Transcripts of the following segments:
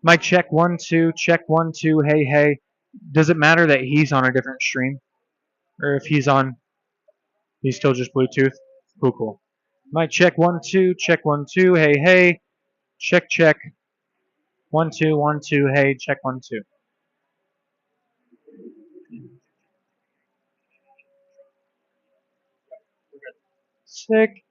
Mic check 1 2, check 1 2. Hey hey. Does it matter that he's on a different stream, or if he's still just Bluetooth? Cool. Mic check 1 2, check 1 2. Hey hey. Check check 1 2 1 2. Hey, check 1 2. Sick.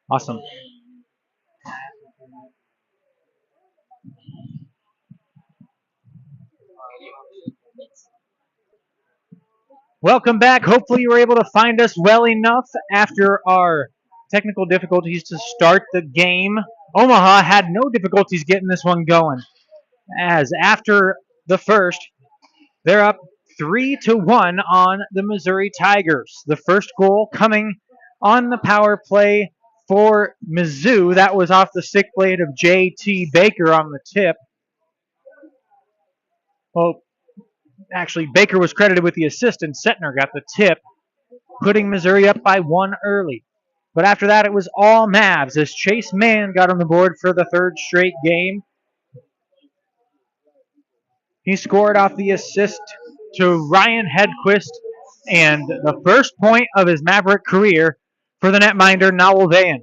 Awesome. Welcome back. Hopefully you were able to find us well enough after our technical difficulties to start the game. Omaha had no difficulties getting this one going, as after the first, they're up 3-1 on the Missouri Tigers. The first goal coming on the power play for Mizzou. That was off the stick blade of J.T. Baker on the tip. Well, actually, Baker was credited with the assist, and Setner got the tip, putting Missouri up by 1 early. But after that, it was all Mavs as Chase Mann got on the board for the third straight game. He scored off the assist to Ryan Hedquist and the first point of his Maverick career for the netminder Nowell Vayan.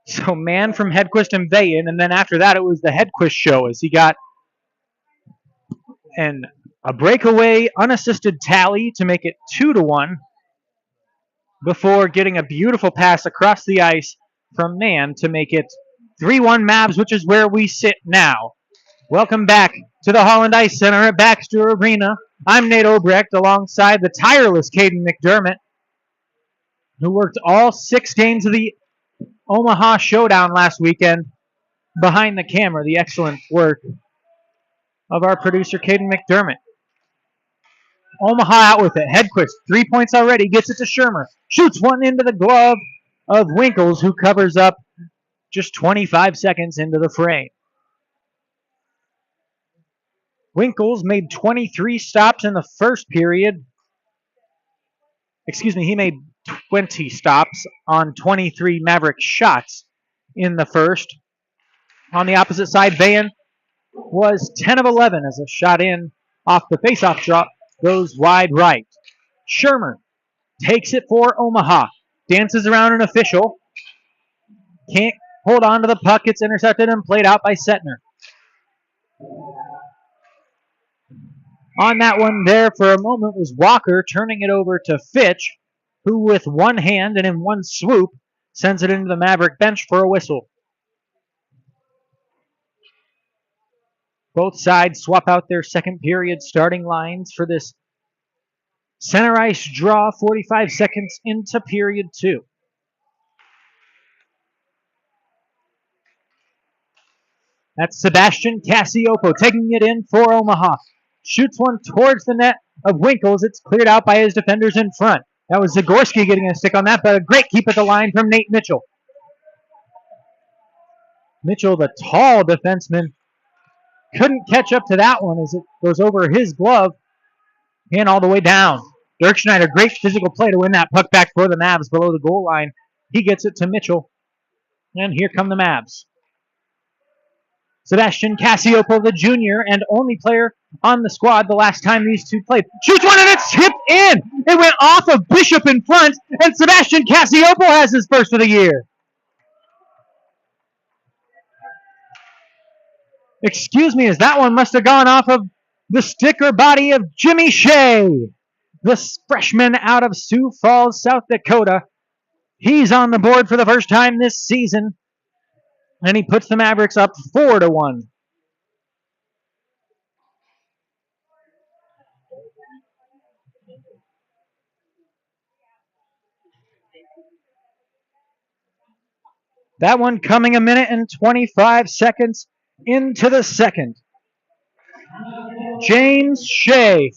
So Mann from Hedquist and Vayan, and then after that, it was the Hedquist show as he got a breakaway unassisted tally to make it 2-1 before getting a beautiful pass across the ice from Mann to make it 3-1 Mavs, which is where we sit now. Welcome back to the Holland Ice Center at Baxter Arena. I'm Nate Obrecht alongside the tireless Caden McDermott, who worked all 6 games of the Omaha Showdown last weekend behind the camera. The excellent work of our producer, Caden McDermott. Omaha out with it. Hedquist, 3 points already, gets it to Shermer. Shoots one into the glove of Winkles, who covers up just 25 seconds into the frame. Winkles made 23 stops in the first period. Excuse me, he made 20 stops on 23 Maverick shots in the first. On the opposite side, Vayan was 10 of 11 as a shot in off the faceoff drop goes wide right. Shermer takes it for Omaha. Dances around an official. Can't hold on to the puck. It's intercepted and played out by Setner. On that one there for a moment was Walker, turning it over to Fitch, who with one hand and in one swoop sends it into the Maverick bench for a whistle. Both sides swap out their second period starting lines for this center ice draw 45 seconds into period 2. That's Sebastian Cassiopo taking it in for Omaha. Shoots one towards the net of Winkles. It's cleared out by his defenders in front. That was Zagorski getting a stick on that, but a great keep at the line from Nate Mitchell. Mitchell, the tall defenseman, couldn't catch up to that one as it goes over his glove and all the way down. Dirk Schneider, great physical play to win that puck back for the Mavs below the goal line. He gets it to Mitchell, and here come the Mavs. Sebastian Cassiopo, the junior and only player on the squad the last time these two played. Shoots one and it's tipped in. It went off of Bishop in front, and Sebastian Cassiopo has his first of the year. Excuse me, as that one must have gone off of the sticker body of Jimmy Shea, the freshman out of Sioux Falls, South Dakota. He's on the board for the first time this season, and he puts the Mavericks up 4-1. That one coming a minute and 25 seconds into the second. James Shea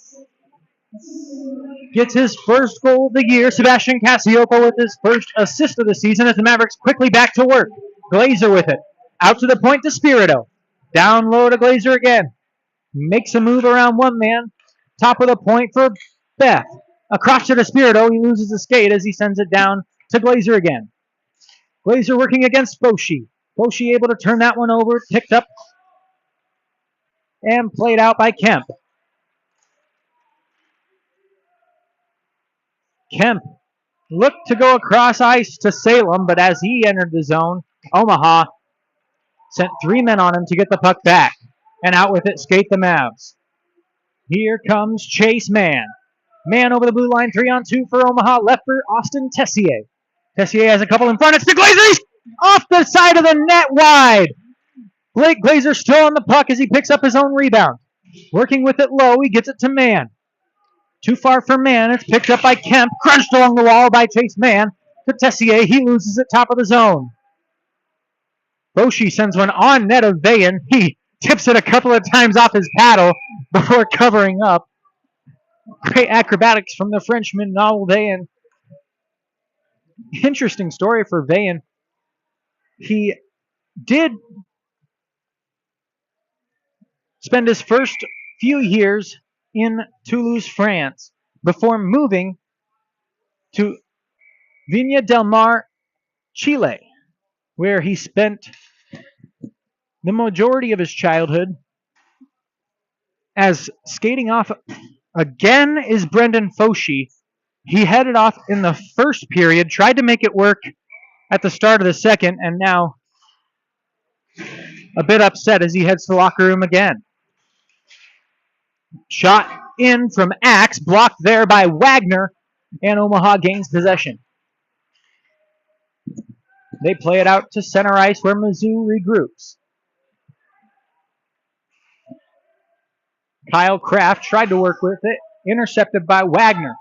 gets his first goal of the year. Sebastian Cassiopo with his first assist of the season as the Mavericks quickly back to work. Glazer with it. Out to the point to Spirito. Down low to Glazer again. Makes a move around one man. Top of the point for Beth. Across to Spirito. He loses the skate as he sends it down to Glazer again. Glazer working against Foshi. Foshi able to turn that one over. Picked up and played out by Kemp. Kemp looked to go across ice to Salem, but as he entered the zone, Omaha sent 3 men on him to get the puck back. And out with it skate the Mavs. Here comes Chase Mann. Mann over the blue line, 3-on-2 for Omaha. Left for Austin Tessier. Tessier has a couple in front. It's to Glazer. He's off the side of the net wide. Blake Glazer still on the puck as he picks up his own rebound. Working with it low, he gets it to Mann. Too far for Mann. It's picked up by Kemp. Crunched along the wall by Chase Mann. To Tessier. He loses it top of the zone. Boshi sends one on net of Vayen. He tips it a couple of times off his paddle before covering up. Great acrobatics from the Frenchman, Noel Vayen. Interesting story for Vayen. He did spend his first few years in Toulouse, France, before moving to Viña del Mar, Chile, where he spent the majority of his childhood. As skating off again is Brendan Foshee. He headed off in the first period, tried to make it work at the start of the second, and now a bit upset as he heads to the locker room again. Shot in from Axe, blocked there by Wagner, and Omaha gains possession. They play it out to center ice where Mizzou regroups. Kyle Kraft tried to work with it, intercepted by Wagner.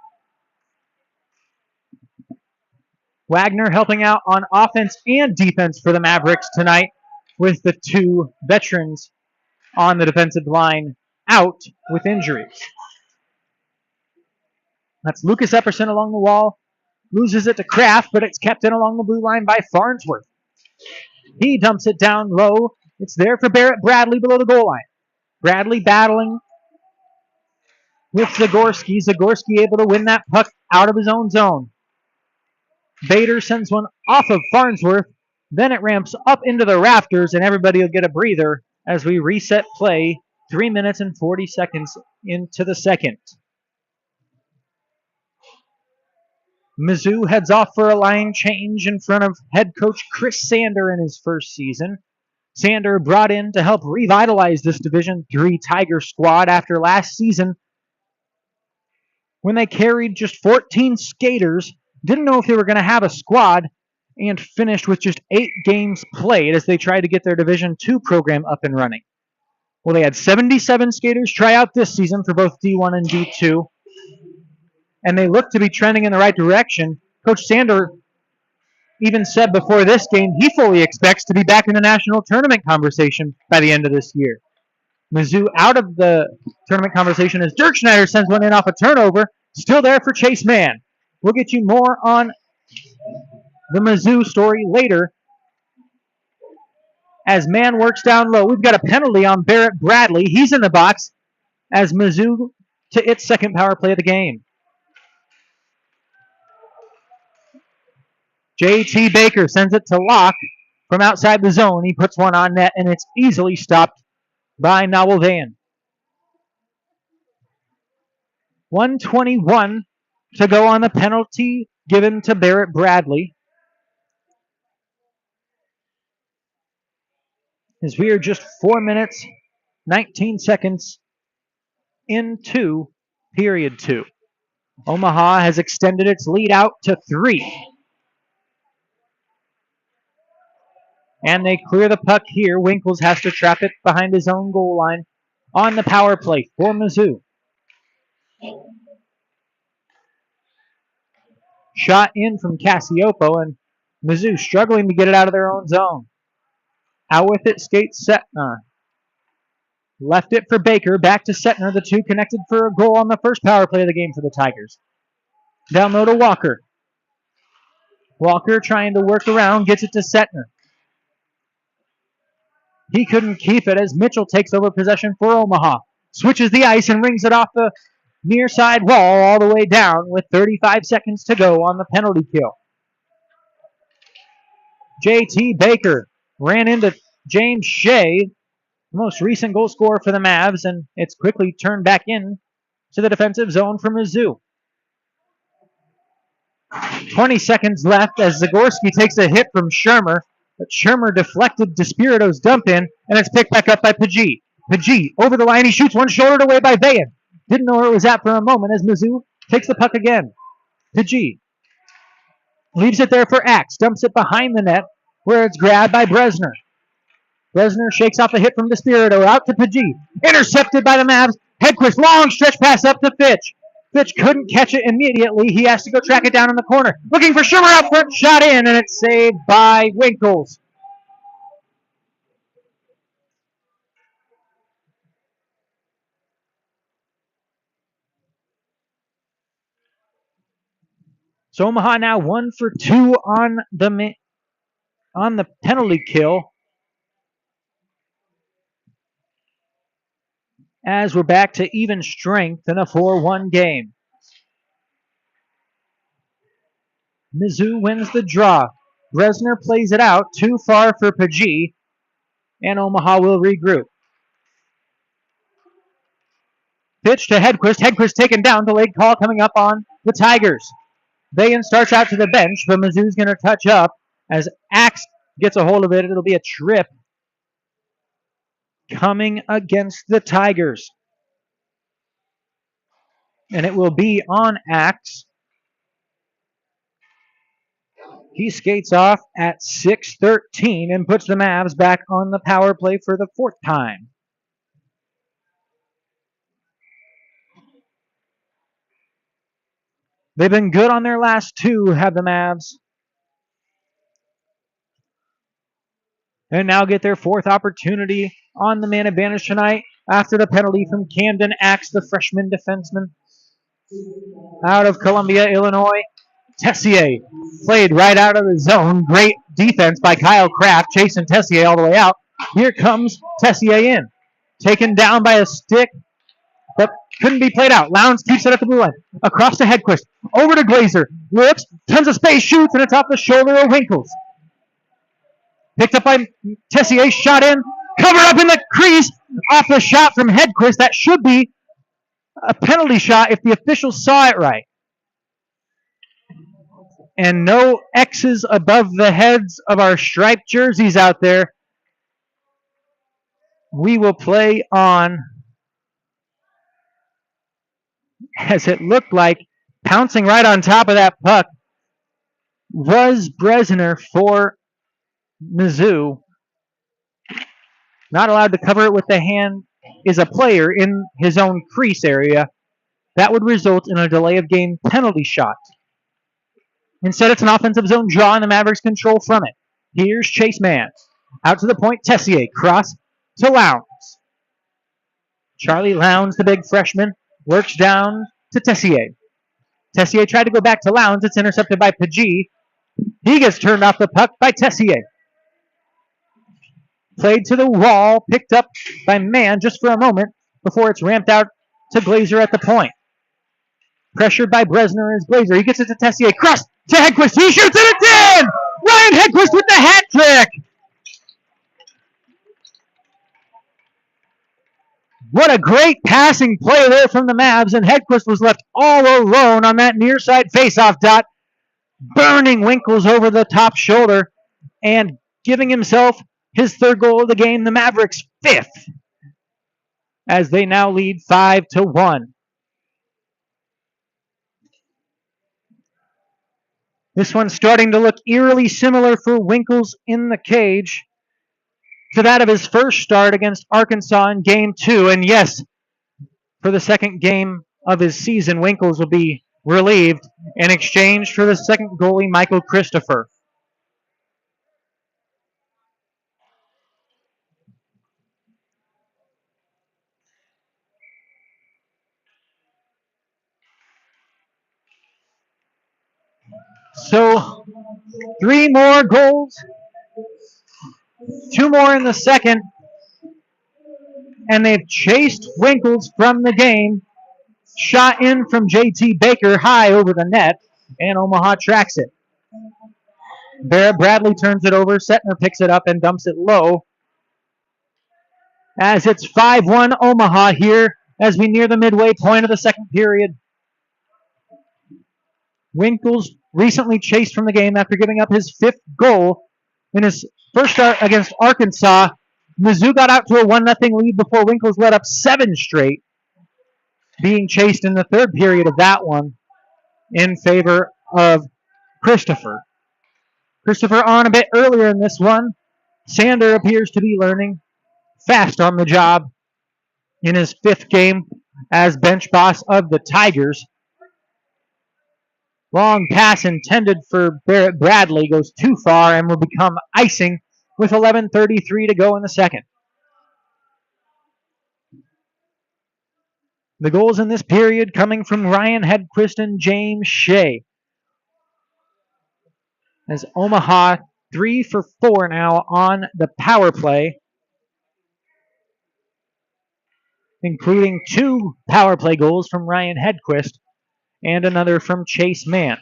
Wagner helping out on offense and defense for the Mavericks tonight, with the two veterans on the defensive line out with injuries. That's Lucas Epperson along the wall. Loses it to Kraft, but it's kept in along the blue line by Farnsworth. He dumps it down low. It's there for Barrett Bradley below the goal line. Bradley battling with Zagorski. Zagorski able to win that puck out of his own zone. Bader sends one off of Farnsworth. Then it ramps up into the rafters, and everybody will get a breather as we reset play 3 minutes and 40 seconds into the second. Mizzou heads off for a line change in front of head coach Chris Sander in his first season. Sander brought in to help revitalize this Division III Tiger squad after last season when they carried just 14 skaters, didn't know if they were going to have a squad, and finished with just 8 games played as they tried to get their Division II program up and running. Well, they had 77 skaters try out this season for both D1 and D2, and they look to be trending in the right direction. Coach Sander even said before this game he fully expects to be back in the national tournament conversation by the end of this year. Mizzou out of the tournament conversation as Dirk Schneider sends one in off a turnover. Still there for Chase Mann. We'll get you more on the Mizzou story later as Mann works down low. We've got a penalty on Barrett Bradley. He's in the box as Mizzou to its second power play of the game. J.T. Baker sends it to Locke from outside the zone. He puts one on net, and it's easily stopped by Noel Vayen. 1:21 to go on the penalty given to Barrett Bradley. As we are just 4 minutes, 19 seconds into period 2. Omaha has extended its lead out to 3. And they clear the puck here. Winkles has to trap it behind his own goal line on the power play for Mizzou. Shot in from Cassiopo, and Mizzou struggling to get it out of their own zone. Out with it skates Setner. Left it for Baker. Back to Setner. The two connected for a goal on the first power play of the game for the Tigers. Down low to Walker. Walker trying to work around. Gets it to Setner. He couldn't keep it as Mitchell takes over possession for Omaha. Switches the ice and rings it off the near side wall all the way down with 35 seconds to go on the penalty kill. J.T. Baker ran into James Shea, the most recent goal scorer for the Mavs, and it's quickly turned back in to the defensive zone for Mizzou. 20 seconds left as Zagorski takes a hit from Shermer. But Shermer deflected Despirito's dump in, and it's picked back up by Pagee. Pagee over the line. He shoots one shouldered away by Vayen. Didn't know where it was at for a moment as Mizzou takes the puck again. Pagee Leaves it there for Axe. Dumps it behind the net where it's grabbed by Bresner. Bresner shakes off a hit from Despirito. Out to Pagee. Intercepted by the Mavs. Hedquist, long stretch pass up to Fitch. Fitch couldn't catch it immediately. He has to go track it down in the corner. Looking for Schumer out front. Shot in, and it's saved by Winkles. So Omaha now 1 for 2 on the penalty kill. As we're back to even strength in a 4-1 game. Mizzou wins the draw. Bresner plays it out too far for Pagee, and Omaha will regroup. Pitch to Hedquist. Hedquist taken down. Delayed call coming up on the Tigers. Bayan starts out to the bench, but Mizzou's going to touch up. As Axe gets a hold of it, it'll be a trip coming against the Tigers. And it will be on Axe. He skates off at 6:13 and puts the Mavs back on the power play for the 4th time. They've been good on their last 2, have the Mavs. And now get their 4th opportunity on the man advantage tonight after the penalty from Camden Axe, the freshman defenseman out of Columbia, Illinois. Tessier played right out of the zone. Great defense by Kyle Kraft, chasing Tessier all the way out. Here comes Tessier in. Taken down by a stick, but couldn't be played out. Lowndes keeps it at the blue line. Across to Hedquist. Over to Glazer. Looks, tons of space, shoots, and it's off the shoulder of Winkles. Picked up by Tessier, shot in. Covered up in the crease. Off the shot from Hedquist. That should be a penalty shot if the officials saw it right. And no X's above the heads of our striped jerseys out there. We will play on, as it looked like, pouncing right on top of that puck was Bresner for Mizzou. Not allowed to cover it with the hand is a player in his own crease area. That would result in a delay of game penalty shot. Instead, it's an offensive zone draw, and the Mavericks control from it. Here's Chase Mann. Out to the point, Tessier. Cross to Lowndes. Charlie Lowndes, the big freshman, works down to Tessier. Tessier tried to go back to Lowndes. It's intercepted by Pagee. He gets turned off the puck by Tessier. Played to the wall, picked up by Mann just for a moment before it's ramped out to Glazer at the point. Pressured by Bresner is Glazer. He gets it to Tessier. Cross to Hedquist. He shoots and it's in! Ryan Hedquist with the hat trick! What a great passing play there from the Mavs, and Hedquist was left all alone on that near side faceoff dot, burning Winkles over the top shoulder and giving himself his 3rd goal of the game, the Mavericks' 5th, as they now lead 5-1. This one's starting to look eerily similar for Winkles in the cage to that of his first start against Arkansas in Game 2. And yes, for the 2nd game of his season, Winkles will be relieved in exchange for the 2nd goalie, Michael Christopher. So 3 more goals, 2 more in the 2nd, and they've chased Winkles from the game. Shot in from J.T. Baker high over the net, and Omaha tracks it. Barrett Bradley turns it over. Setner picks it up and dumps it low. As it's 5-1 Omaha here as we near the midway point of the 2nd period. Winkles recently chased from the game after giving up his 5th goal in his first start against Arkansas. Mizzou got out to a 1-0 lead before Winkles let up 7 straight, being chased in the 3rd period of that one in favor of Christopher. Christopher on a bit earlier in this one. Sander appears to be learning fast on the job in his 5th game as bench boss of the Tigers. Long pass intended for Barrett Bradley goes too far and will become icing with 11:33 to go in the second. The goals in this period coming from Ryan Hedquist and James Shea. As Omaha 3 for 4 now on the power play, including 2 power play goals from Ryan Hedquist and another from Chase Mann.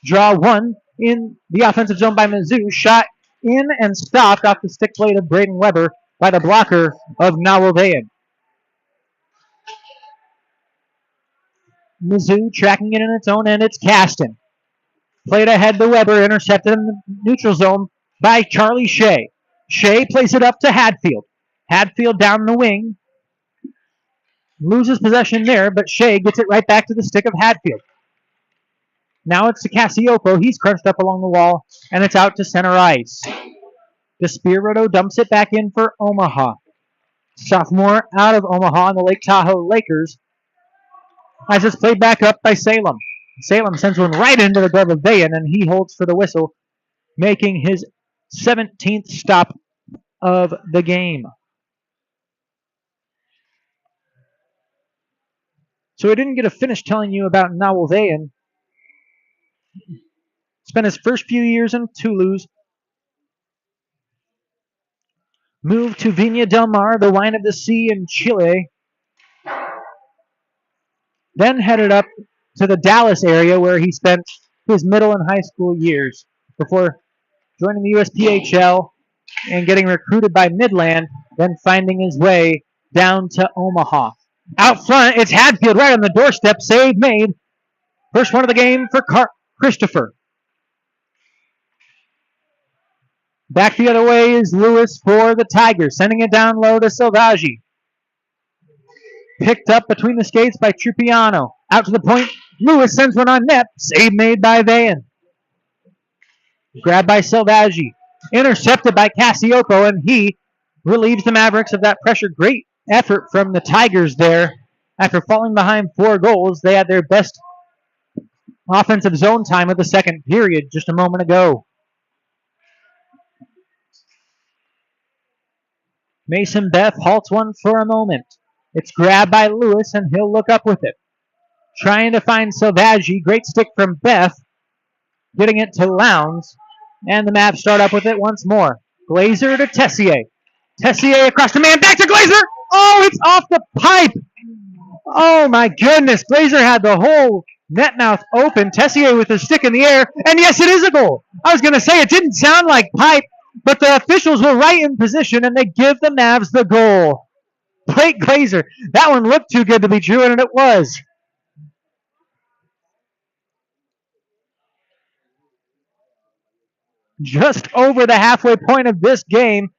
Draw 1 in the offensive zone by Mizzou. Shot in and stopped off the stick blade of Braden Weber by the blocker of Nawaldayan. Mizzou tracking it in its own end. It's Caston. Played ahead to Weber, intercepted in the neutral zone by Charlie Shea. Shea plays it up to Hadfield. Hadfield down the wing. Loses possession there, but Shea gets it right back to the stick of Hadfield. Now it's to Cassiopo. He's crunched up along the wall, and it's out to center ice. Despirito dumps it back in for Omaha. Sophomore out of Omaha on the Lake Tahoe Lakers. As it's played back up by Salem. Salem sends one right into the glove of Vayan, and he holds for the whistle, making his 17th stop of the game. So I didn't get a finish telling you about Nawaldayan. Spent his first few years in Toulouse. Moved to Viña del Mar, the wine of the sea in Chile. Then headed up to the Dallas area where he spent his middle and high school years before joining the USPHL and getting recruited by Midland, then finding his way down to Omaha. Out front, it's Hadfield right on the doorstep. Save made. First one of the game for Christopher. Back the other way is Lewis for the Tigers, sending it down low to Selvaggi. Picked up between the skates by Trupiano. Out to the point. Lewis sends one on net. Save made by Vayan. Grabbed by Selvaggi. Intercepted by Cassiopo, and he relieves the Mavericks of that pressure. Great effort from the Tigers there. After falling behind 4 goals, they had their best offensive zone time of the second period just a moment ago. Mason Beth halts one for a moment. It's grabbed by Lewis, and he'll look up with it. Trying to find Selvaggi. Great stick from Beth. Getting it to Lowndes. And the Mavs start up with it once more. Glazer to Tessier. Tessier across the man. Back to Glazer. Oh, it's off the pipe. Oh, my goodness. Glazer had the whole net mouth open. Tessier with his stick in the air. And yes, it is a goal. I was going to say it didn't sound like pipe, but the officials were right in position, and they give the Mavs the goal. Blake Glazer. That one looked too good to be true, and it was. Just over the halfway point of this game.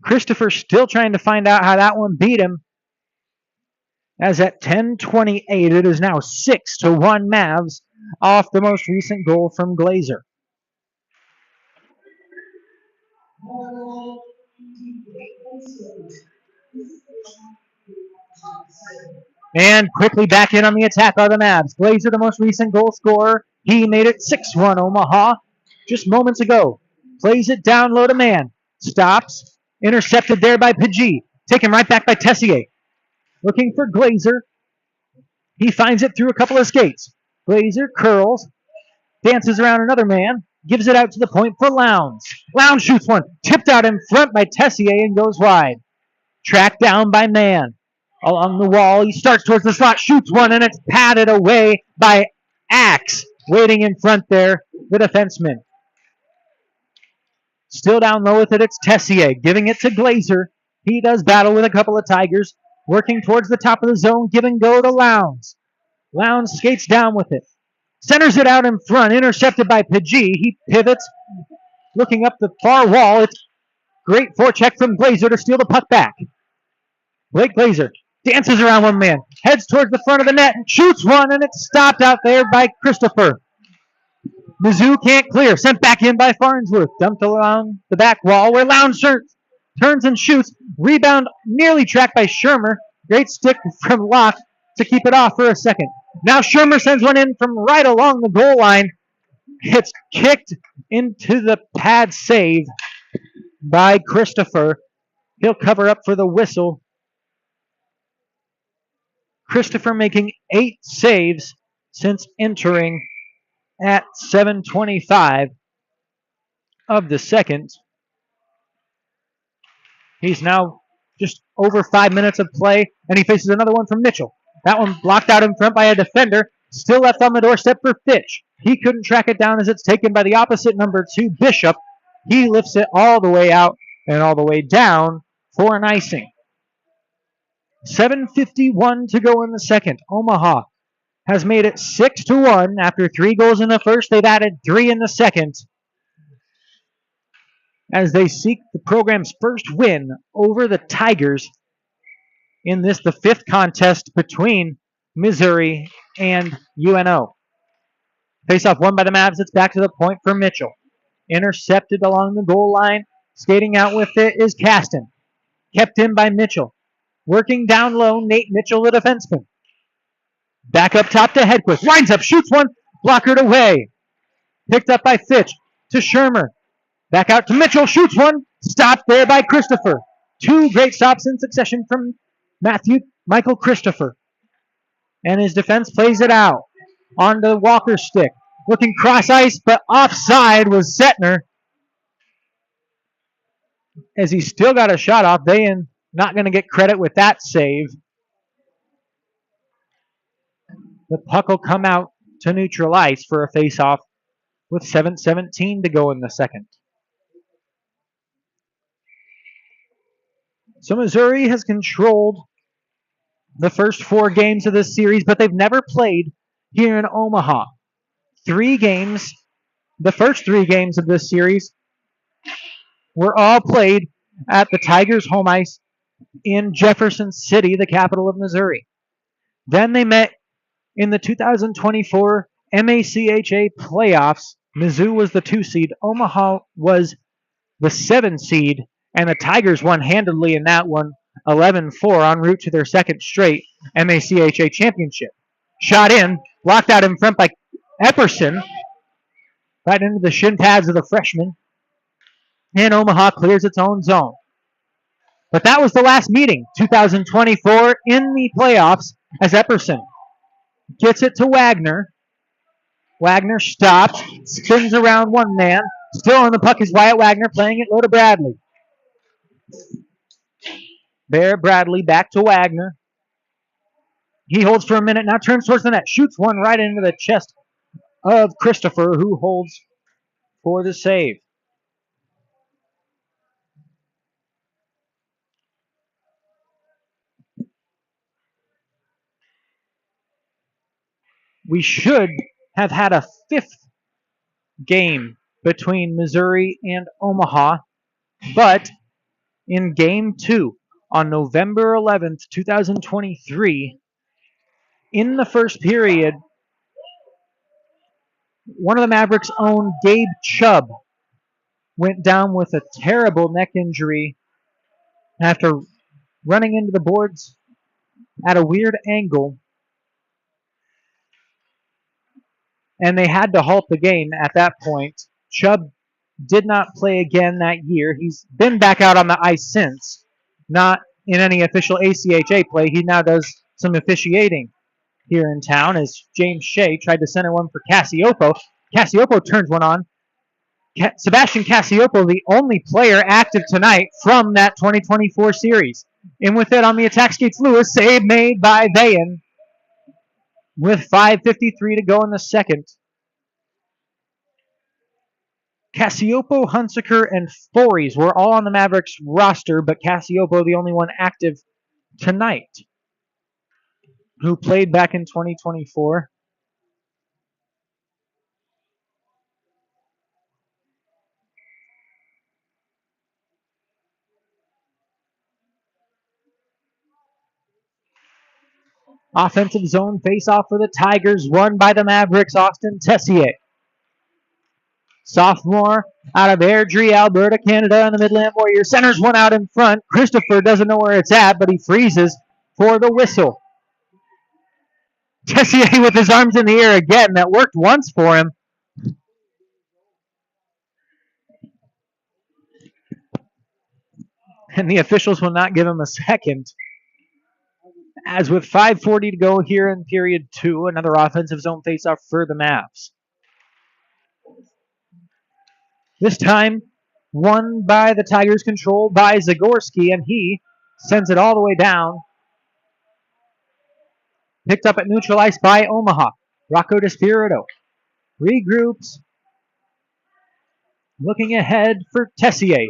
Christopher still trying to find out how that one beat him. As at 10:28, it is now 6-1 Mavs off the most recent goal from Glazer. And quickly back in on the attack are the Mavs. Glazer, the most recent goal scorer. He made it 6-1 Omaha just moments ago. Plays it down low to man. Stops. Intercepted there by Pidgey. Taken right back by Tessier. Looking for Glazer. He finds it through a couple of skates. Glazer curls. Dances around another man. Gives it out to the point for Lowndes. Lowndes shoots one. Tipped out in front by Tessier and goes wide. Tracked down by Mann. Along the wall, he starts towards the slot, shoots one, and it's patted away by Axe. Waiting in front there, the defenseman. Still down low with it, it's Tessier. Giving it to Glazer. He does battle with a couple of Tigers. Working towards the top of the zone, give and go to Lowndes. Lowndes skates down with it. Centers it out in front, intercepted by Pidgey. He pivots, looking up the far wall. It's great forecheck from Glazer to steal the puck back. Blake Glazer dances around one man, heads towards the front of the net, and shoots one, and it's stopped out there by Christopher. Mizzou can't clear. Sent back in by Farnsworth. Dumped along the back wall where Lowndes turns and shoots. Rebound nearly tracked by Shermer. Great stick from Locke to keep it off for a second. Now Shermer sends one in from right along the goal line. It's kicked into the pad save by Christopher. He'll cover up for the whistle. Christopher making 8 saves since entering at 7:25 of the second. He's now just over 5 minutes of play, and he faces another one from Mitchell. That one blocked out in front by a defender. Still left on the doorstep for Fitch. He couldn't track it down as it's taken by the opposite number 2, Bishop. He lifts it all the way out and all the way down for an icing. 7:51 to go in the second. Omaha has made it 6-1 after 3 goals in the first. They've added 3 in the second as they seek the program's first win over the Tigers in this, the 5th contest between Missouri and UNO. Face-off won by the Mavs. It's back to the point for Mitchell. Intercepted along the goal line. Skating out with it is Caston. Kept in by Mitchell. Working down low, Nate Mitchell, the defenseman. Back up top to Hedquist. Winds up, shoots one, blockered away. Picked up by Fitch to Shermer. Back out to Mitchell, shoots one. Stopped there by Christopher. 2 great stops in succession from Michael Christopher. And his defense plays it out. Onto Walker's stick. Looking cross ice, but offside was Setner. As he still got a shot off. Dayan not going to get credit with that save. The puck will come out to neutral ice for a face-off with 7:17 to go in the second. So Missouri has controlled the first 4 games of this series, but they've never played here in Omaha. 3 games, the first 3 games of this series were all played at the Tigers' home ice in Jefferson City, the capital of Missouri. Then they met in the 2024 MACHA playoffs. Mizzou was the 2 seed, Omaha was the 7 seed, and the Tigers won handedly in that one, 11-4, en route to their second straight MACHA championship. Shot in, blocked out in front by Epperson, right into the shin pads of the freshman, and Omaha clears its own zone. But that was the last meeting, 2024, in the playoffs, as Epperson gets it to Wagner. Wagner stops, spins around one man. Still on the puck is Wyatt Wagner, playing it low to Bradley. There, Bradley back to Wagner. He holds for a minute, now turns towards the net, shoots one right into the chest of Christopher, who holds for the save. We should have had a 5th game between Missouri and Omaha, but in Game 2 on November 11th, 2023, in the first period, one of the Mavericks' own Gabe Chubb went down with a terrible neck injury after running into the boards at a weird angle, and they had to halt the game at that point. Chubb did not play again that year. He's been back out on the ice since, not in any official ACHA play. He now does some officiating here in town as James Shea tried to center one for Cassiopo. Cassiopo turns one on. Sebastian Cassiopo, the only player active tonight from that 2024 series. In with it on the attack skates Lewis. Save made by Dayan with 5:53 to go in the second. Cassiopo, Hunsaker, and Fories were all on the Mavericks roster, but Cassiopo the only one active tonight, who played back in 2024. Offensive zone face-off for the Tigers, won by the Mavericks, Austin Tessier. sophomore out of Airdrie, Alberta, Canada, and the Midland Warriors. Centers one out in front. Christopher doesn't know where it's at, but he freezes for the whistle. Tessier with his arms in the air again. That worked once for him. And the officials will not give him a second. As with 5:40 to go here in period 2, another offensive zone faceoff for the Mavs. This time, won by the Tigers, controlled by Zagorski, and he sends it all the way down. Picked up at neutral ice by Omaha. Rocco DeSpirito regroups. Looking ahead for Tessier.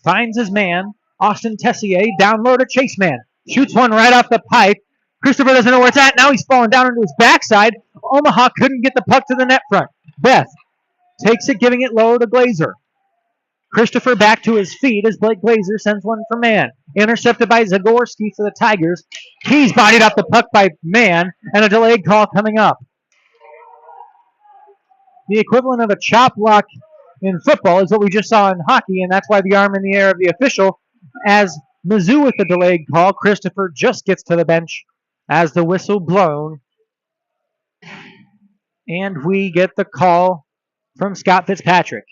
Finds his man. Austin Tessier down low to Chase Man. Shoots one right off the pipe. Christopher doesn't know where it's at. Now he's falling down into his backside. Omaha couldn't get the puck to the net front. Beth takes it, giving it low to Glazer. Christopher back to his feet as Blake Glazer sends one for Mann. Intercepted by Zagorski for the Tigers. He's bodied off the puck by Mann, and a delayed call coming up. The equivalent of a chop block in football is what we just saw in hockey, and that's why the arm in the air of the official. As Mizzou with the delayed call, Christopher just gets to the bench as the whistle blown. And we get the call from Scott Fitzpatrick.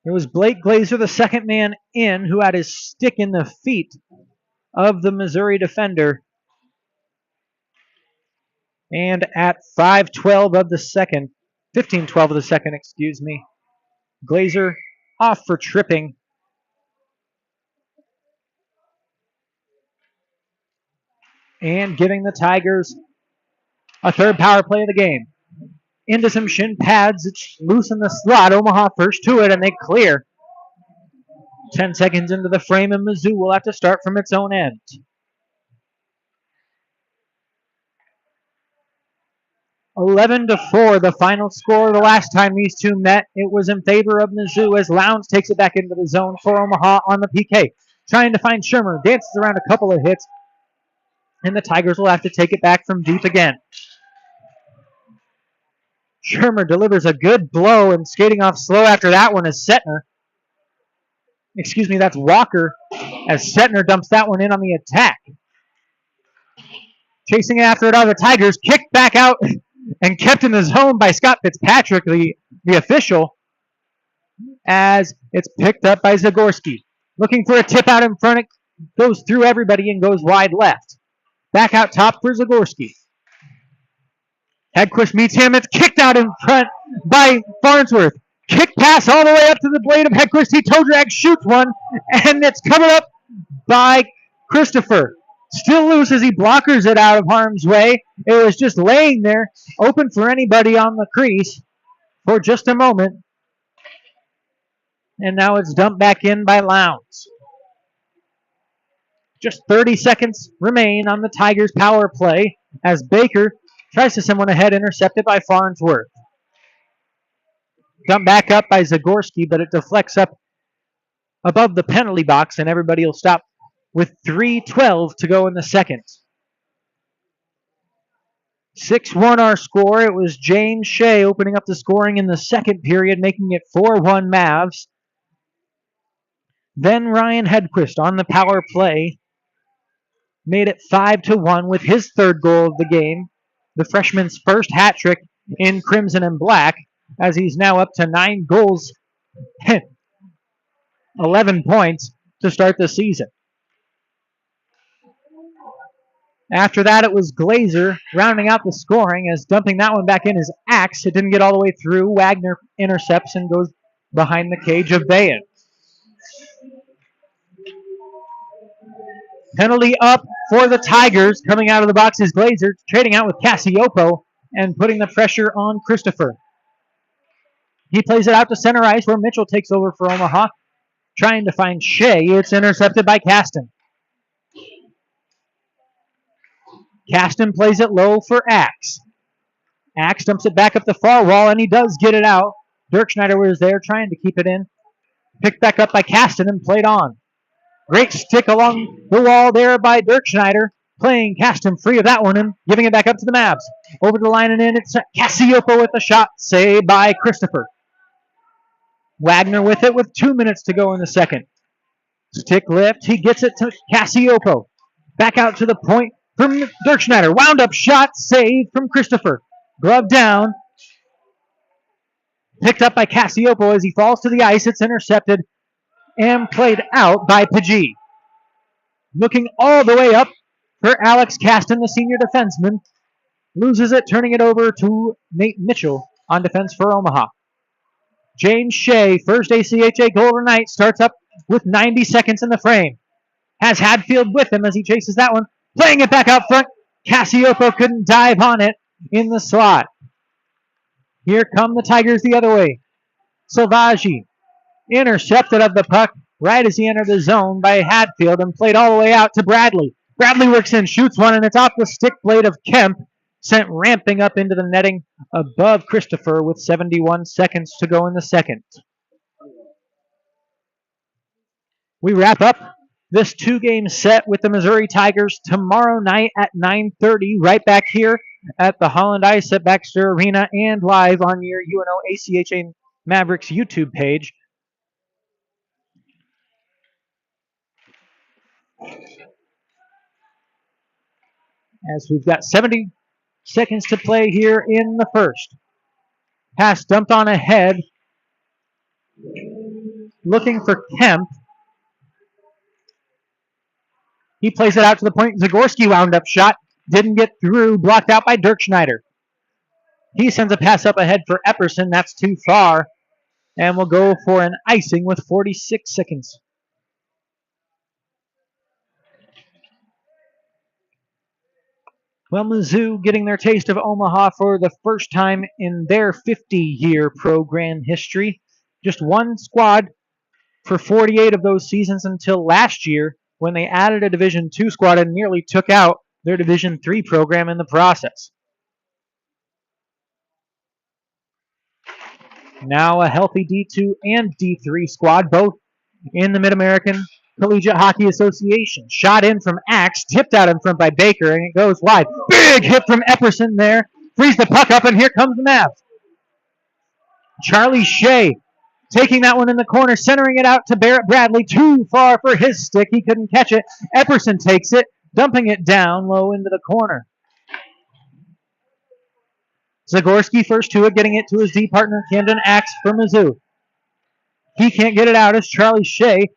It was Blake Glazer, the second man in, who had his stick in the feet of the Missouri defender. And at 5:12 of the second, 15:12 of the second, excuse me, Glazer off for tripping. And giving the Tigers a third power play of the game. Into some shin pads. It's loose in the slot. Omaha first to it, and they clear. 10 seconds into the frame, and Mizzou will have to start from its own end. (11-4), the final score. The last time these two met, it was in favor of Mizzou as Lowndes takes it back into the zone for Omaha on the PK. Trying to find Shermer. Dances around a couple of hits, and the Tigers will have to take it back from deep again. Shermer delivers a good blow, and skating off slow after that one is Setner. Excuse me, that's Walker, as Setner dumps that one in on the attack. Chasing after it are the Tigers, kicked back out and kept in the zone by Scott Fitzpatrick, the official, as it's picked up by Zagorski. Looking for a tip out in front, it goes through everybody and goes wide left. Back out top for Zagorski. Hedquist meets him. It's kicked out in front by Farnsworth. Kick pass all the way up to the blade of Hedquist. He toe drag, shoots one, and it's covered up by Christopher. Still loose as he blockers it out of harm's way. It was just laying there, open for anybody on the crease for just a moment. And now it's dumped back in by Lowndes. Just 30 seconds remain on the Tigers' power play as Baker tries to send one ahead, intercepted by Farnsworth. Dumped back up by Zagorski, but it deflects up above the penalty box, and everybody will stop with 3:12 to go in the second. 6-1 our score. It was James Shea opening up the scoring in the second period, making it 4-1 Mavs. Then Ryan Hedquist on the power play made it 5-1 with his third goal of the game. The freshman's first hat trick in crimson and black, as he's now up to 9 goals, 11 points to start the season. After that, it was Glazer rounding out the scoring, as dumping that one back in is Axe. It didn't get all the way through. Wagner intercepts and goes behind the cage of Bayan. Penalty up for the Tigers. Coming out of the box is Glazer, trading out with Cassiopo and putting the pressure on Christopher. He plays it out to center ice where Mitchell takes over for Omaha, trying to find Shea. It's intercepted by Caston. Caston plays it low for Axe. Axe dumps it back up the far wall, and he does get it out. Dirk Schneider was there trying to keep it in. Picked back up by Caston and played on. Great stick along the wall there by Dirk Schneider. playing cast him free of that one and giving it back up to the Mavs. Over the line and in, it's Cassiopo with the shot, saved by Christopher. Wagner with it with 2 minutes to go in the second. Stick lift, he gets it to Cassiopo. Back out to the point from Dirk Schneider. Wound up shot, saved from Christopher. Glove down. Picked up by Cassiopo as he falls to the ice. It's intercepted and played out by Pagee. Looking all the way up for Alex Caston, the senior defenseman. Loses it, turning it over to Nate Mitchell on defense for Omaha. James Shea, first ACHA Golden Knight, starts up with 90 seconds in the frame. Has Hadfield with him as he chases that one. Playing it back out front. Cassiopo couldn't dive on it in the slot. Here come the Tigers the other way. Salvaggi intercepted of the puck right as he entered the zone by Hadfield and played all the way out to Bradley. Bradley works in, shoots one, and it's off the stick blade of Kemp, sent ramping up into the netting above Christopher with 71 seconds to go in the second. We wrap up this two-game set with the Missouri Tigers tomorrow night at 9:30, right back here at the Holland Ice at Baxter Arena and live on your UNO ACHA Mavericks YouTube page. As we've got 70 seconds to play here in the first. Pass dumped on ahead. Looking for Kemp. He plays it out to the point. Zagorski wound up shot. Didn't get through. Blocked out by Dirk Schneider. He sends a pass up ahead for Epperson. That's too far. And we'll go for an icing with 46 seconds. Well, Mizzou getting their taste of Omaha for the first time in their 50-year program history. Just one squad for 48 of those seasons until last year when they added a Division II squad and nearly took out their Division III program in the process. Now a healthy D2 and D3 squad, both in the Mid-American Collegiate Hockey Association. Shot in from Axe, tipped out in front by Baker, and it goes wide. Big hit from Epperson there. Frees the puck up, and here comes the Mavs. Charlie Shea taking that one in the corner, centering it out to Barrett Bradley. Too far for his stick. He couldn't catch it. Epperson takes it, dumping it down low into the corner. Zagorski first to it, getting it to his D partner, Camden Axe for Mizzou. He can't get it out as Charlie Shea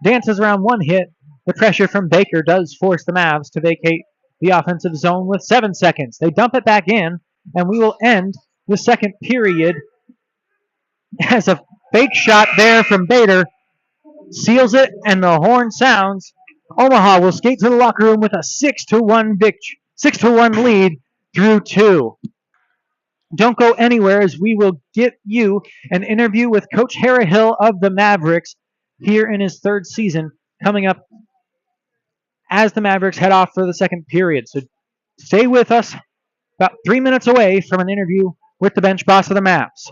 dances around one hit. The pressure from Baker does force the Mavs to vacate the offensive zone with 7 seconds. They dump it back in, and we will end the second period as a fake shot there from Bader seals it, and the horn sounds. Omaha will skate to the locker room with a 6-1 lead through two. Don't go anywhere as we will get you an interview with Coach Harrahill of the Mavericks here in his third season coming up as the Mavericks head off for the second period. So stay with us, about 3 minutes away from an interview with the bench boss of the Mavs.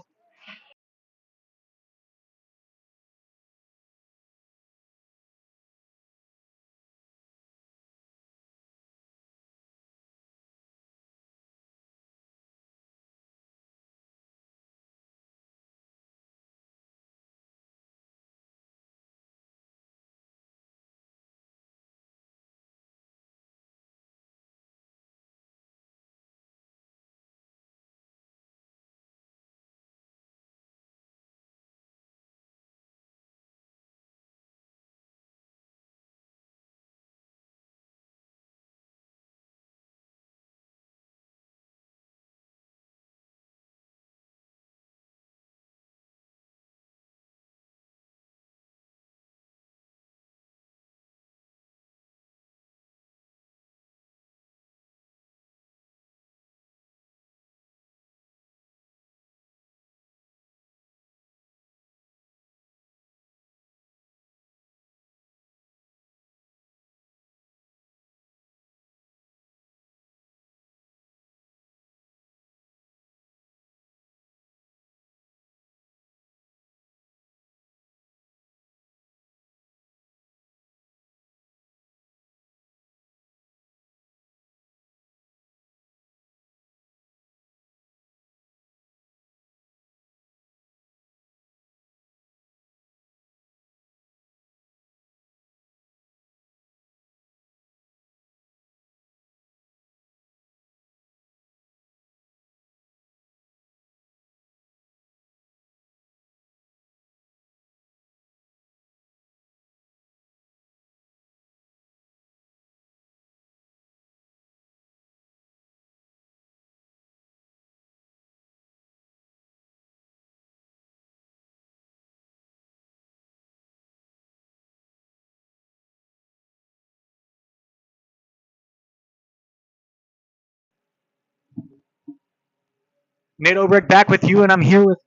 Nate Obrick back with you, and I'm here with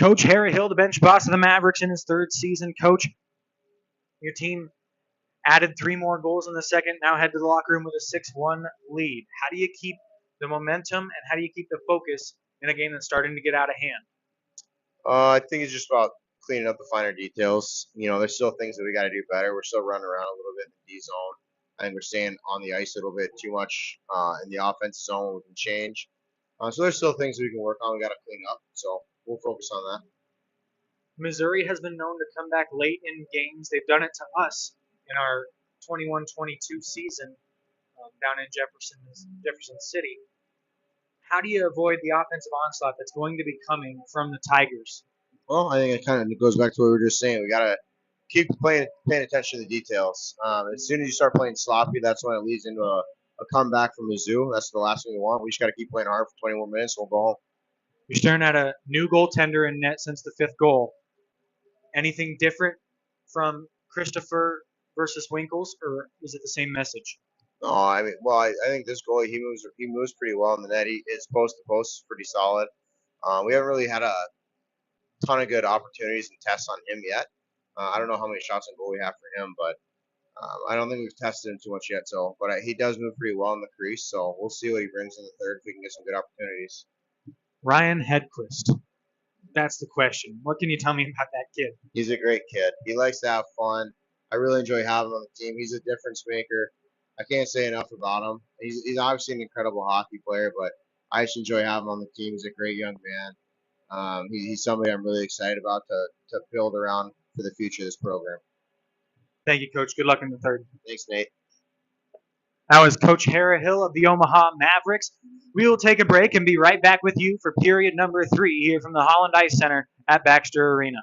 Coach Harry Hill, the bench boss of the Mavericks in his third season. Coach, your team added 3 more goals in the second, now head to the locker room with a 6-1 lead. How do you keep the momentum, and how do you keep the focus in a game that's starting to get out of hand? I think it's just about cleaning up the finer details. There's still things that we got to do better. We're still running around a little bit in the D zone. I think we're staying on the ice a little bit too much in the offensive zone. We can change. So there's still things we can work on. We got to clean up. So we'll focus on that. Missouri has been known to come back late in games. They've done it to us in our 21-22 season down in Jefferson City. How do you avoid the offensive onslaught that's going to be coming from the Tigers? Well, I think it kind of goes back to what we were just saying. We got to keep paying attention to the details. As soon as you start playing sloppy, that's when it leads into a comeback from Mizzou. That's the last thing we want. We just got to keep playing hard for 21 minutes. We'll go home. You're staring at a new goaltender in net since the fifth goal. Anything different from Christopher versus Winkles, or is it the same message? No, I think this goalie he moves pretty well in the net. His post to post is pretty solid. We haven't really had a ton of good opportunities and tests on him yet. I don't know how many shots on goal we have for him, but I don't think we've tested him too much yet. But he does move pretty well in the crease, so we'll see what he brings in the third if we can get some good opportunities. Ryan Hedquist. That's the question. What can you tell me about that kid? He's a great kid. He likes to have fun. I really enjoy having him on the team. He's a difference maker. I can't say enough about him. He's obviously an incredible hockey player, but I just enjoy having him on the team. He's a great young man. He's somebody I'm really excited about to build around for the future of this program. Thank you, Coach. Good luck in the third. Thanks, Nate. That was Coach Hara Hill of the Omaha Mavericks. We will take a break and be right back with you for period number 3 here from the Holland Ice Center at Baxter Arena.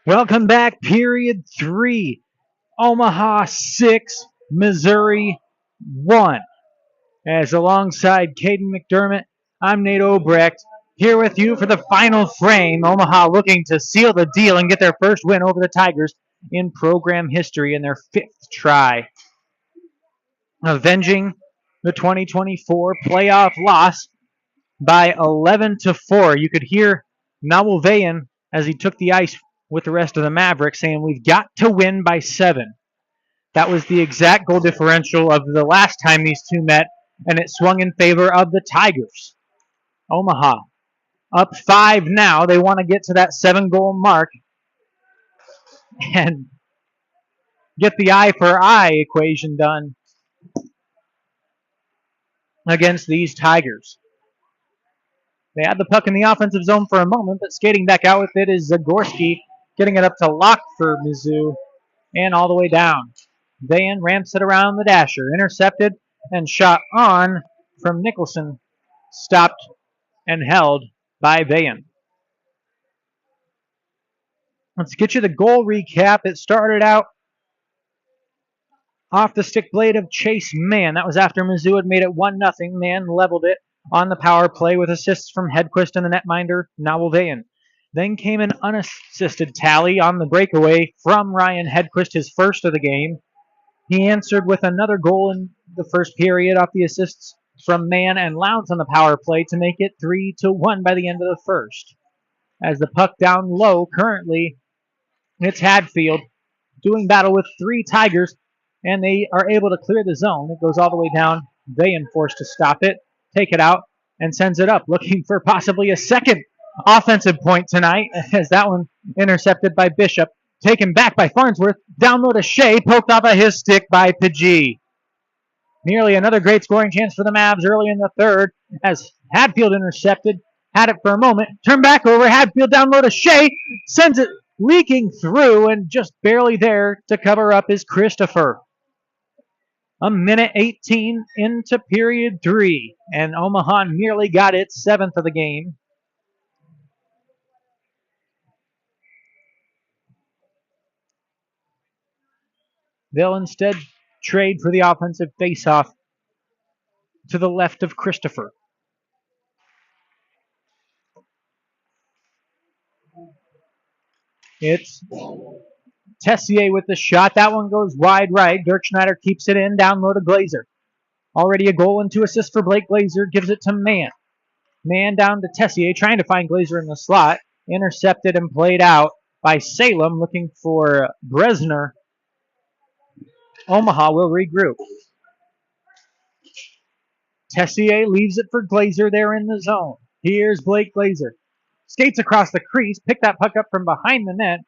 Welcome back, period 3. Omaha 6, Missouri 1. As alongside Caden McDermott, I'm Nate Obrecht, here with you for the final frame. Omaha looking to seal the deal and get their first win over the Tigers in program history in their 5th try. Avenging the 2024 playoff loss by 11-4. You could hear Nawalveyan as he took the ice with the rest of the Mavericks saying, "We've got to win by 7." That was the exact goal differential of the last time these two met, and it swung in favor of the Tigers. Omaha up 5 now. They want to get to that 7-goal mark and get the eye for eye equation done against these Tigers. They had the puck in the offensive zone for a moment, but skating back out with it is Zagorski, getting it up to lock for Mizzou and all the way down. Vayan ramps it around the dasher, intercepted and shot on from Nicholson, stopped and held by Vayan. Let's get you the goal recap. It started out off the stick blade of Chase Mann. That was after Mizzou had made it 1-0. Mann leveled it on the power play with assists from Hedquist and the netminder Nawalveyan. Then came an unassisted tally on the breakaway from Ryan Hedquist, his first of the game. He answered with another goal in the first period off the assists from Mann and Lowndes on the power play to make it 3-1 by the end of the first. As the puck down low, currently it's Hadfield doing battle with 3 Tigers, and they are able to clear the zone. It goes all the way down. Vayan forced to stop it, take it out, and sends it up, looking for possibly a second offensive point tonight, as that one intercepted by Bishop. Taken back by Farnsworth. Down low to Shea, poked off of his stick by Pagee. Nearly another great scoring chance for the Mavs early in the third, as Hadfield intercepted, had it for a moment, turned back over, Hadfield down low to Shea, sends it leaking through, and just barely there to cover up is Christopher. A minute 18 into period 3, and Omaha nearly got its 7th of the game. They'll instead trade for the offensive faceoff to the left of Christopher. It's Tessier with the shot. That one goes wide right. Dirk Schneider keeps it in, down low to Glazer. Already a goal and 2 assists for Blake Glazer. Gives it to Mann. Mann down to Tessier, trying to find Glazer in the slot. Intercepted and played out by Salem, looking for Bresner. Omaha will regroup. Tessier leaves it for Glazer there in the zone. Here's Blake Glazer. Skates across the crease, picked that puck up from behind the net.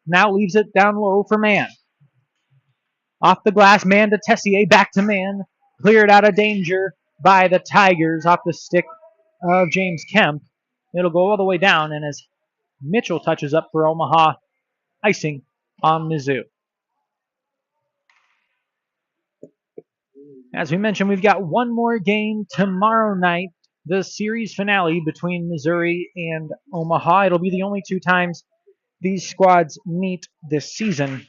Now leaves it down low for Mann. Off the glass, Mann to Tessier, back to Mann. Cleared out of danger by the Tigers off the stick of James Kemp. It'll go all the way down, and as Mitchell touches up for Omaha, icing on Mizzou. As we mentioned, we've got one more game tomorrow night, the series finale between Missouri and Omaha. It'll be the only 2 times these squads meet this season.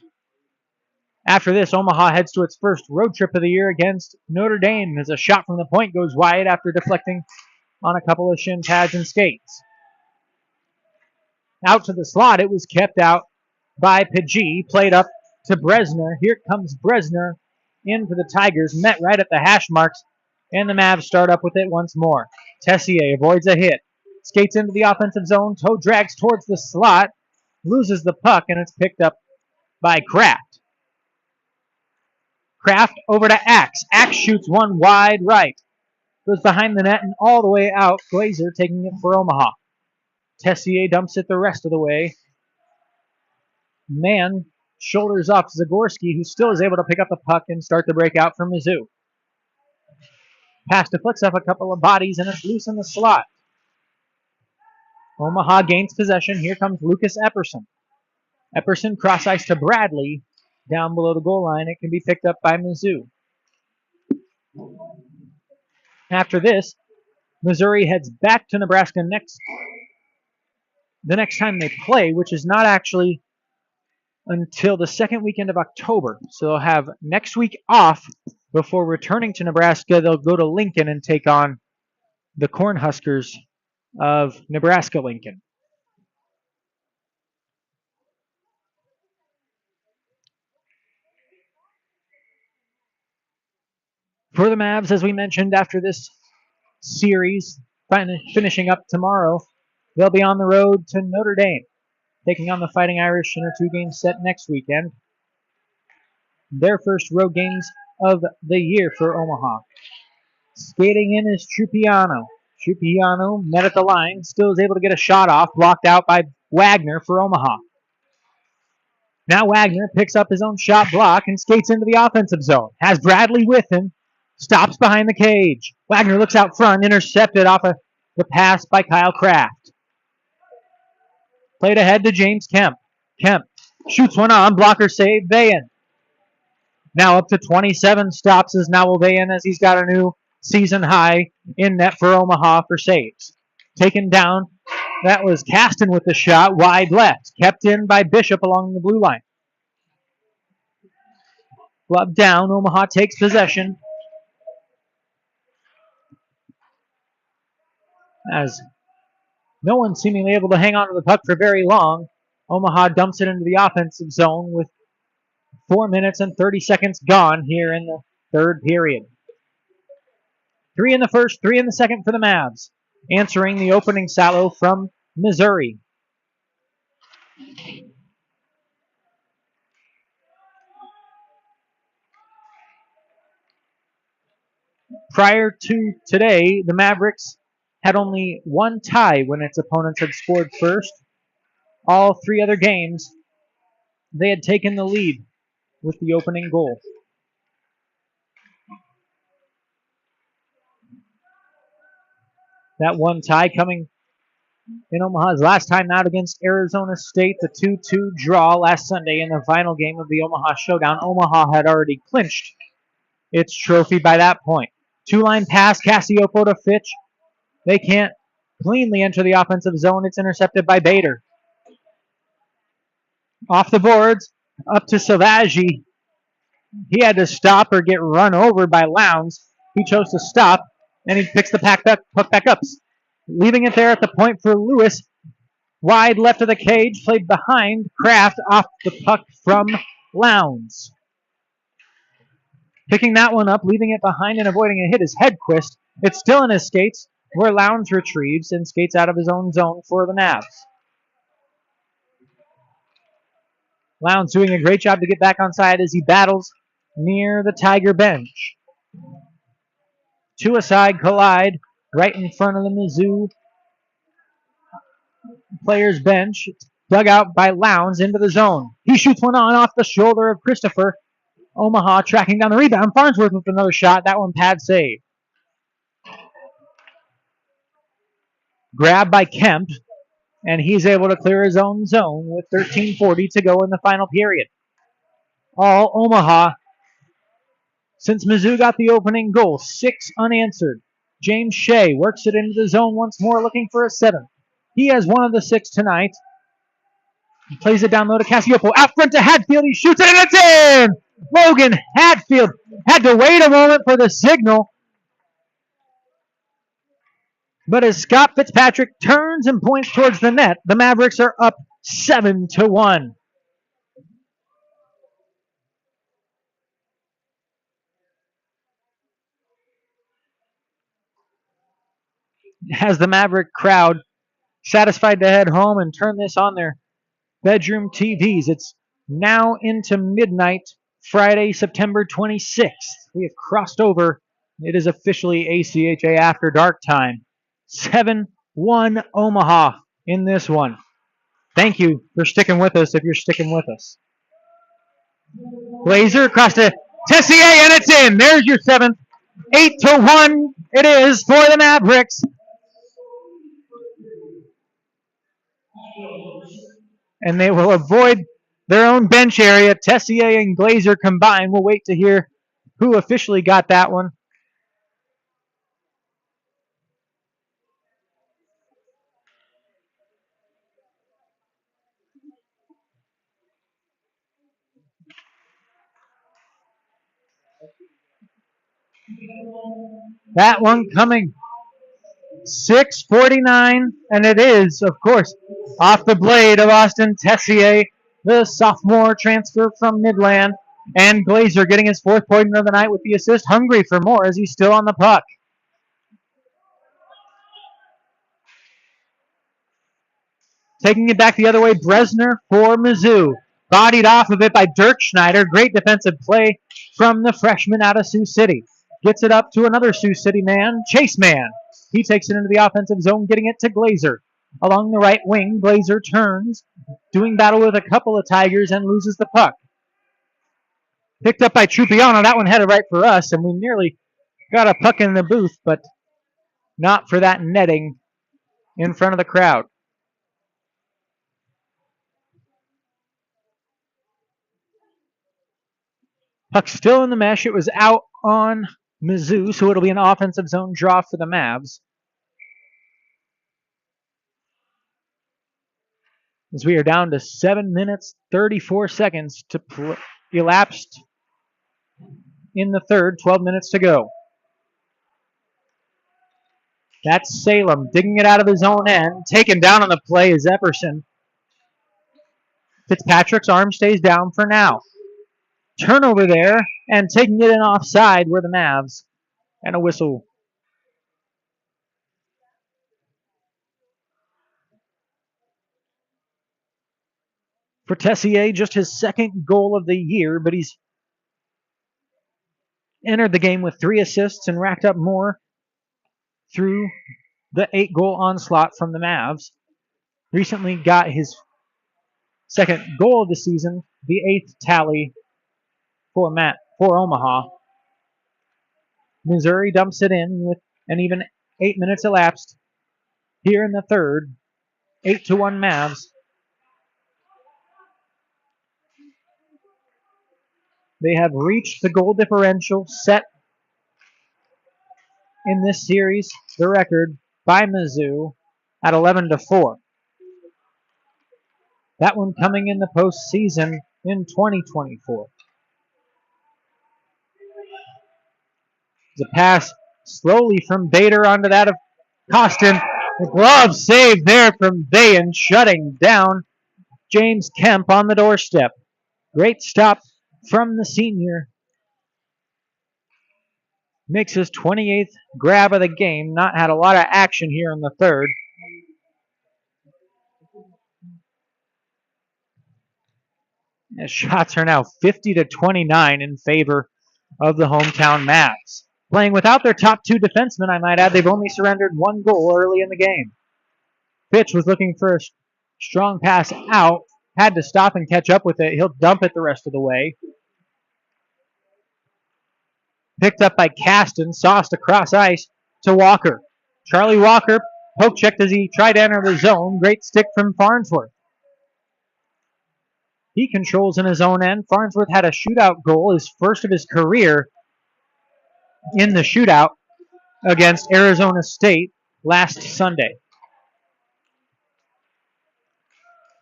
After this, Omaha heads to its first road trip of the year against Notre Dame as a shot from the point goes wide after deflecting on a couple of shin pads and skates. Out to the slot, it was kept out by Pagee, played up to Bresner. Here comes Bresner in for the Tigers, met right at the hash marks, and the Mavs start up with it once more. Tessier avoids a hit, skates into the offensive zone, toe drags towards the slot, loses the puck, and it's picked up by Kraft. Kraft over to Axe. Axe shoots one wide right. Goes behind the net and all the way out. Glazer taking it for Omaha. Tessier dumps it the rest of the way. Mann shoulders off Zagorski, who still is able to pick up the puck and start the breakout for Mizzou. Pass deflects off a couple of bodies, and it's loose in the slot. Omaha gains possession. Here comes Lucas Epperson. Epperson cross ice to Bradley. Down below the goal line, it can be picked up by Mizzou. After this, Missouri heads back to Nebraska next the next time they play, which is not actually until the second weekend of October. So they'll have next week off before returning to Nebraska. They'll go to Lincoln and take on the Cornhuskers of Nebraska-Lincoln. For the Mavs, as we mentioned, after this series finishing up tomorrow, they'll be on the road to Notre Dame, taking on the Fighting Irish in a two-game set next weekend. Their first road games of the year for Omaha. Skating in is Trupiano. Trupiano met at the line, still is able to get a shot off, blocked out by Wagner for Omaha. Now Wagner picks up his own shot block and skates into the offensive zone. Has Bradley with him, stops behind the cage. Wagner looks out front, intercepted off of the pass by Kyle Kraft. Played ahead to James Kemp. Kemp shoots one on, blocker save, Vayan. Now up to 27 stops is Nowell Vayan as he's got a new season high in net for Omaha for saves. Taken down, that was Caston with the shot, wide left. Kept in by Bishop along the blue line. Glove down, Omaha takes possession. As no one seemingly able to hang on to the puck for very long, Omaha dumps it into the offensive zone with 4 minutes and 30 seconds gone here in the third period. 3 in the first, 3 in the second for the Mavs. Answering the opening salvo from Missouri. Prior to today, the Mavericks had only one tie when its opponents had scored first. All 3 other games, they had taken the lead with the opening goal. That one tie coming in Omaha's last time out against Arizona State, the 2-2 draw last Sunday in the final game of the Omaha Showdown. Omaha had already clinched its trophy by that point. Two-line pass, Cassiopo to Fitch. They can't cleanly enter the offensive zone. It's intercepted by Bader. Off the boards, up to Savaggi. He had to stop or get run over by Lowndes. He chose to stop, and he picks the puck back up. Leaving it there at the point for Lewis. Wide left of the cage, played behind Kraft off the puck from Lowndes. Picking that one up, leaving it behind and avoiding a hit is Hedquist. It's still in his skates, where Lowndes retrieves and skates out of his own zone for the Mavs. Lowndes doing a great job to get back on side as he battles near the Tiger bench. Two aside collide right in front of the Mizzou players' bench. Dug out by Lowndes into the zone. He shoots one on off the shoulder of Christopher. Omaha tracking down the rebound. Farnsworth with another shot. That one pad save. Grabbed by Kemp, and he's able to clear his own zone with 13:40 to go in the final period. All Omaha since Mizzou got the opening goal. 6 unanswered. James Shea works it into the zone once more, looking for a 7. He has one of the 6 tonight. He plays it down low to Cassiopo. Out front to Hatfield. He shoots it, and it's in! Logan Hatfield had to wait a moment for the signal. But as Scott Fitzpatrick turns and points towards the net, the Mavericks are up 7-1. Has the Maverick crowd satisfied to head home and turn this on their bedroom TVs. It's now into midnight, Friday, September 26th. We have crossed over. It is officially ACHA After Dark time. 7-1 Omaha in this one. Thank you for sticking with us if you're sticking with us. Glazer across to Tessier, and it's in. There's your 7th. 8-1 it is for the Mavericks. And they will avoid their own bench area. Tessier and Glazer combined. We'll wait to hear who officially got that one. That one coming 6:49, and it is, of course, off the blade of Austin Tessier, the sophomore transfer from Midland. And Glazer getting his 4th point of the night with the assist, hungry for more as he's still on the puck. Taking it back the other way, Bresner for Mizzou. Bodied off of it by Dirk Schneider. Great defensive play from the freshman out of Sioux City. Gets it up to another Sioux City man, Chase Man. He takes it into the offensive zone, getting it to Glazer. Along the right wing, Glazer turns, doing battle with a couple of Tigers and loses the puck. Picked up by Trupiano. That one headed right for us, and we nearly got a puck in the booth, but not for that netting in front of the crowd. Puck still in the mesh. It was out on Mizzou, so it'll be an offensive zone draw for the Mavs. As we are down to 7 minutes, 34 seconds to elapsed in the third, 12 minutes to go. That's Salem digging it out of his own end. Taken down on the play is Epperson. Fitzpatrick's arm stays down for now. Turnover there, and taking it in offside were the Mavs. And a whistle. For Tessier, just his 2nd goal of the year, but he's entered the game with 3 assists and racked up more through the 8-goal onslaught from the Mavs. Recently got his 2nd goal of the season, the 8th tally for Omaha. Missouri dumps it in with an even 8 minutes elapsed here in the third. 8-1 Mavs. They have reached the goal differential set in this series, the record by Mizzou at 11-4. That one coming in the postseason in 2024. The pass slowly from Bader onto that of Costin. The glove save there from Bayan, shutting down James Kemp on the doorstep. Great stop from the senior. Makes his 28th grab of the game. Not had a lot of action here in the third. The shots are now 50-29 in favor of the hometown Mavs. Playing without their top 2 defensemen, I might add. They've only surrendered 1 goal early in the game. Fitch was looking for a strong pass out. Had to stop and catch up with it. He'll dump it the rest of the way. Picked up by Caston. Sauced across ice to Walker. Charlie Walker poke checked as he tried to enter the zone. Great stick from Farnsworth. He controls in his own end. Farnsworth had a shootout goal, his first of his career in the shootout against Arizona State last Sunday.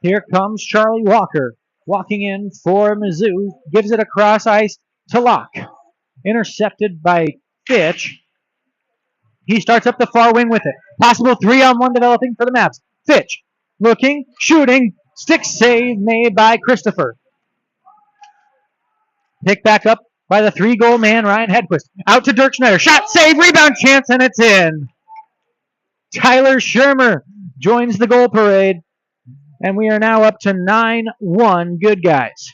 Here comes Charlie Walker, walking in for Mizzou, gives it across ice to Locke. Intercepted by Fitch. He starts up the far wing with it. Possible 3-on-1 developing for the Mavs. Fitch looking, shooting, stick save made by Christopher. Picked back up by the 3-goal man, Ryan Hedquist. Out to Dirk Schneider. Shot, save, rebound chance, and it's in. Tyler Shermer joins the goal parade. And we are now up to 9-1 good guys.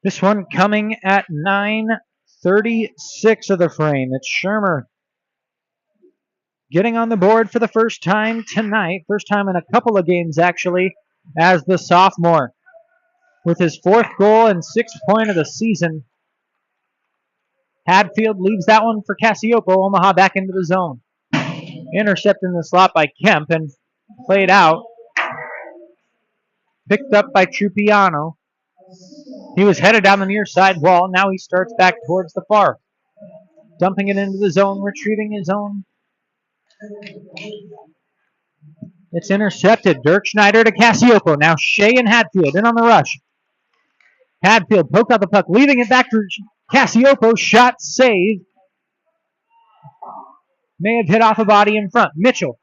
This one coming at 9:36 of the frame. It's Shermer getting on the board for the first time tonight. First time in a couple of games, actually, as the sophomore. With his 4th goal and 6th point of the season. Hadfield leaves that one for Cassiopo. Omaha back into the zone. Intercepted in the slot by Kemp and played out. Picked up by Trupiano. He was headed down the near side wall. Now he starts back towards the far. Dumping it into the zone, retrieving his own It's intercepted. Dirk Schneider to Cassiopo. Now Shea and Hadfield in on the rush. Hadfield poked out the puck, leaving it back to Cassiopo. Shot saved. May have hit off a body in front. Mitchell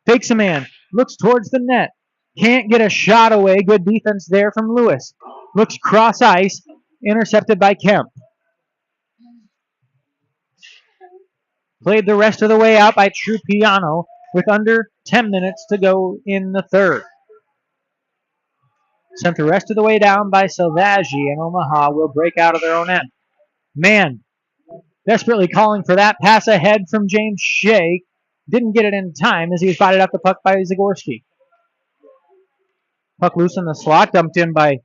fakes a man. Looks towards the net. Can't get a shot away. Good defense there from Lewis. Looks cross ice. Intercepted by Kemp. Played the rest of the way out by Trupiano with under 10 minutes to go in the third. Sent the rest of the way down by Salvaggi, and Omaha will break out of their own end. Man, desperately calling for that pass ahead from James Shea. Didn't get it in time as he was fighted off the puck by Zagorski. Puck loose in the slot, dumped in by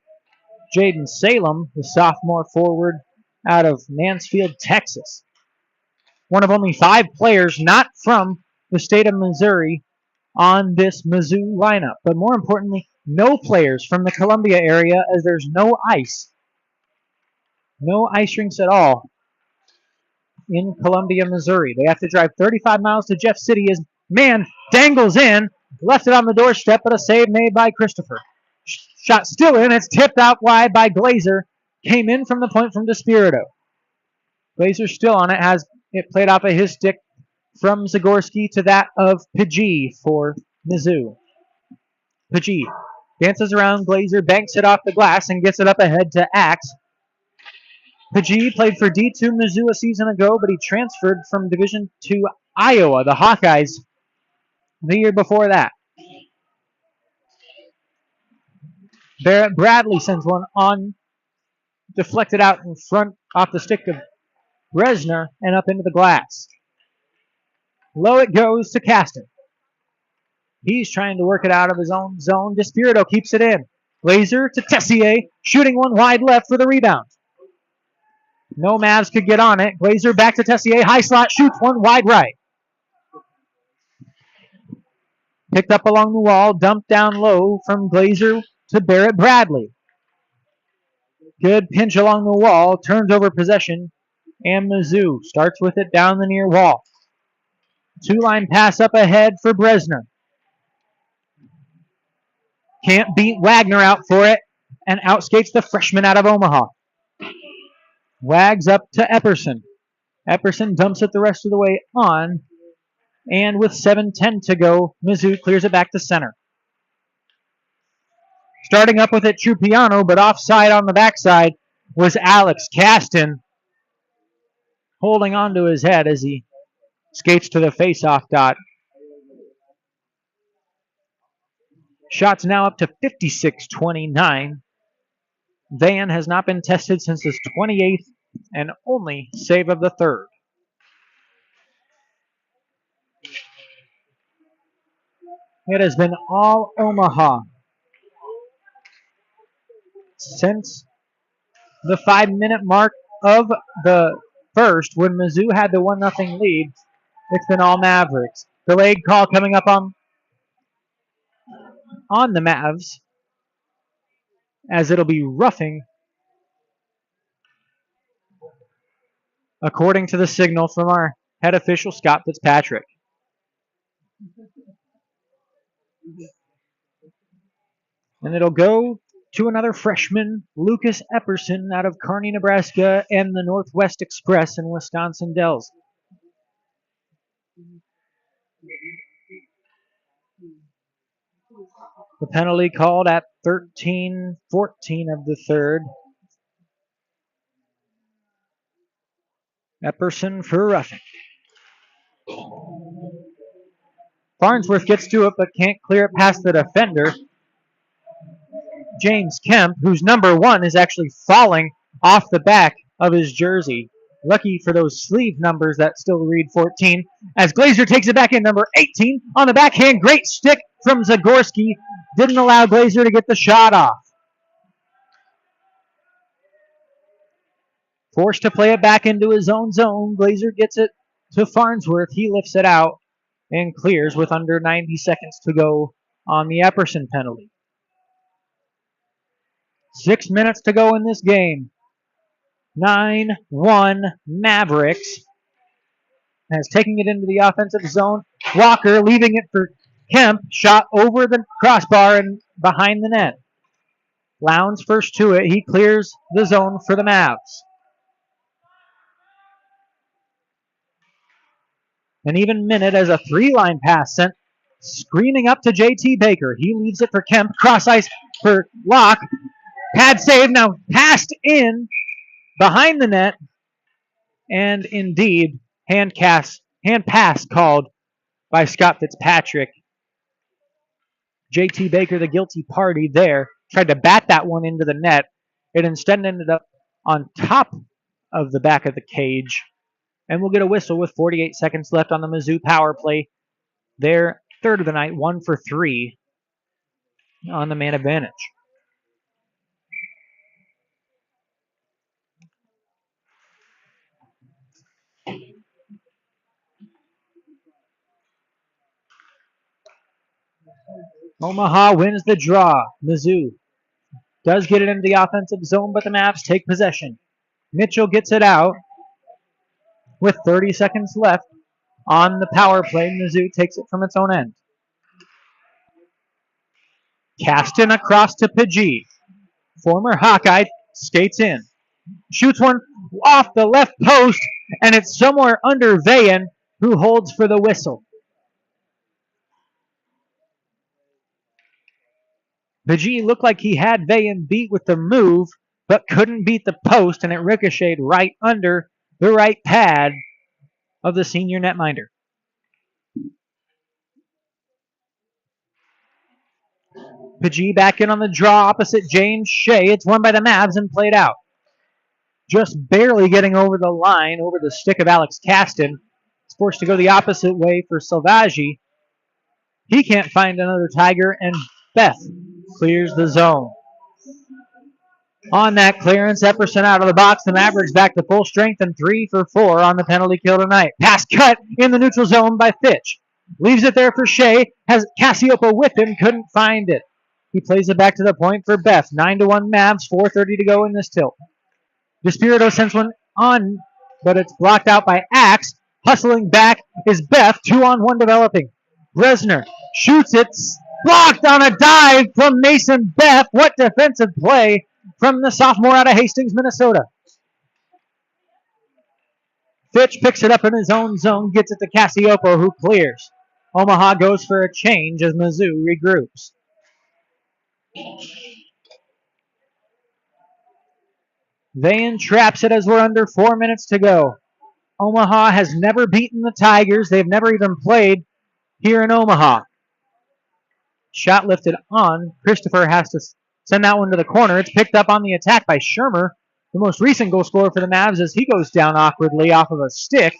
Jaden Salem, the sophomore forward out of Mansfield, Texas. One of only 5 players not from the state of Missouri on this Mizzou lineup. But more importantly, no players from the Columbia area, as there's no ice. No ice rinks at all in Columbia, Missouri. They have to drive 35 miles to Jeff City as man dangles in, left it on the doorstep, but a save made by Christopher. Shot still in. It's tipped out wide by Glazer. Came in from the point from DeSpirito. Glazer still on it. Has it played off of his stick from Zagorski to that of Pidgey for Mizzou. Pidgey dances around Glazer, banks it off the glass, and gets it up ahead to Axe. Pidgey played for D2 Mizzou a season ago, but he transferred from Division II Iowa, the Hawkeyes, the year before that. Barrett Bradley sends one on, deflected out in front off the stick of Bresner and up into the glass. Low it goes to Caston. He's trying to work it out of his own zone. DeSpirito keeps it in. Glazer to Tessier, shooting one wide left for the rebound. No Mavs could get on it. Glazer back to Tessier. High slot, shoots one wide right. Picked up along the wall, dumped down low from Glazer to Barrett Bradley. Good pinch along the wall, turns over possession, and Mizzou starts with it down the near wall. 2-line pass up ahead for Bresner. Can't beat Wagner out for it, and outskates the freshman out of Omaha. Wags up to Epperson. Epperson dumps it the rest of the way on, and with 7:10 to go, Mizzou clears it back to center. Starting up with it, Trupiano, but offside on the backside was Alex Caston, holding on to his head as he skates to the face-off dot. Shots now up to 56-29. Van has not been tested since his 28th and only save of the third. It has been all Omaha since the 5-minute mark of the first, when Mizzou had the 1-0 lead. It's been all Mavericks. Delayed call coming up on the Mavs, as it'll be roughing, according to the signal from our head official, Scott Fitzpatrick. And it'll go to another freshman, Lucas Epperson, out of Kearney, Nebraska, and the Northwest Express in Wisconsin Dells. The penalty called at 13-14 of the third. Epperson for roughing. Farnsworth gets to it but can't clear it past the defender. James Kemp, whose number 1 is actually falling off the back of his jersey. Lucky for those sleeve numbers that still read 14. As Glazer takes it back in, number 18 on the backhand. Great stick from Zagorski. Didn't allow Glazer to get the shot off. Forced to play it back into his own zone. Glazer gets it to Farnsworth. He lifts it out and clears with under 90 seconds to go on the Epperson penalty. 6 minutes to go in this game. 9-1 Mavericks. As taking it into the offensive zone. Walker leaving it for Kemp shot over the crossbar and behind the net. Lowndes first to it. He clears the zone for the Mavs. An even minute as a three-line pass sent screaming up to J.T. Baker. He leaves it for Kemp. Cross ice for Locke. Pad save now passed in behind the net. And indeed, hand pass called by Scott Fitzpatrick. J.T. Baker, the guilty party there, tried to bat that one into the net. It instead ended up on top of the back of the cage. And we'll get a whistle with 48 seconds left on the Mizzou power play. Their third of the night, 1 for 3 on the man advantage. Omaha wins the draw. Mizzou does get it into the offensive zone, but the Mavs take possession. Mitchell gets it out with 30 seconds left on the power play. Mizzou takes it from its own end. Caston across to Pidgey. Former Hawkeye skates in. Shoots one off the left post, and it's somewhere under Vayen, who holds for the whistle. Pidgey looked like he had Vayen beat with the move, but couldn't beat the post, and it ricocheted right under the right pad of the senior netminder. Pidgey back in on the draw opposite James Shea. It's won by the Mavs and played out. Just barely getting over the line, over the stick of Alex Caston. It's forced to go the opposite way for Salvaggi. He can't find another Tiger, and Beth clears the zone. On that clearance, Epperson out of the box. The Mavericks back to full strength and 3 for 4 on the penalty kill tonight. Pass cut in the neutral zone by Fitch. Leaves it there for Shea. Has Cassiopo with him. Couldn't find it. He plays it back to the point for Beth. 9-1 Mavs. 4:30 to go in this tilt. Despirito sends one on, but it's blocked out by Axe. Hustling back is Beth. 2-on-1 developing. Bresner shoots it. Blocked on a dive from Mason Beth. What defensive play from the sophomore out of Hastings, Minnesota. Fitch picks it up in his own zone, gets it to Cassiopo, who clears. Omaha goes for a change as Mizzou regroups. Vayen traps it as we're under 4 minutes to go. Omaha has never beaten the Tigers. They've never even played here in Omaha. Shot lifted on. Christopher has to send that one to the corner. It's picked up on the attack by Shermer, the most recent goal scorer for the Mavs, as he goes down awkwardly off of a stick.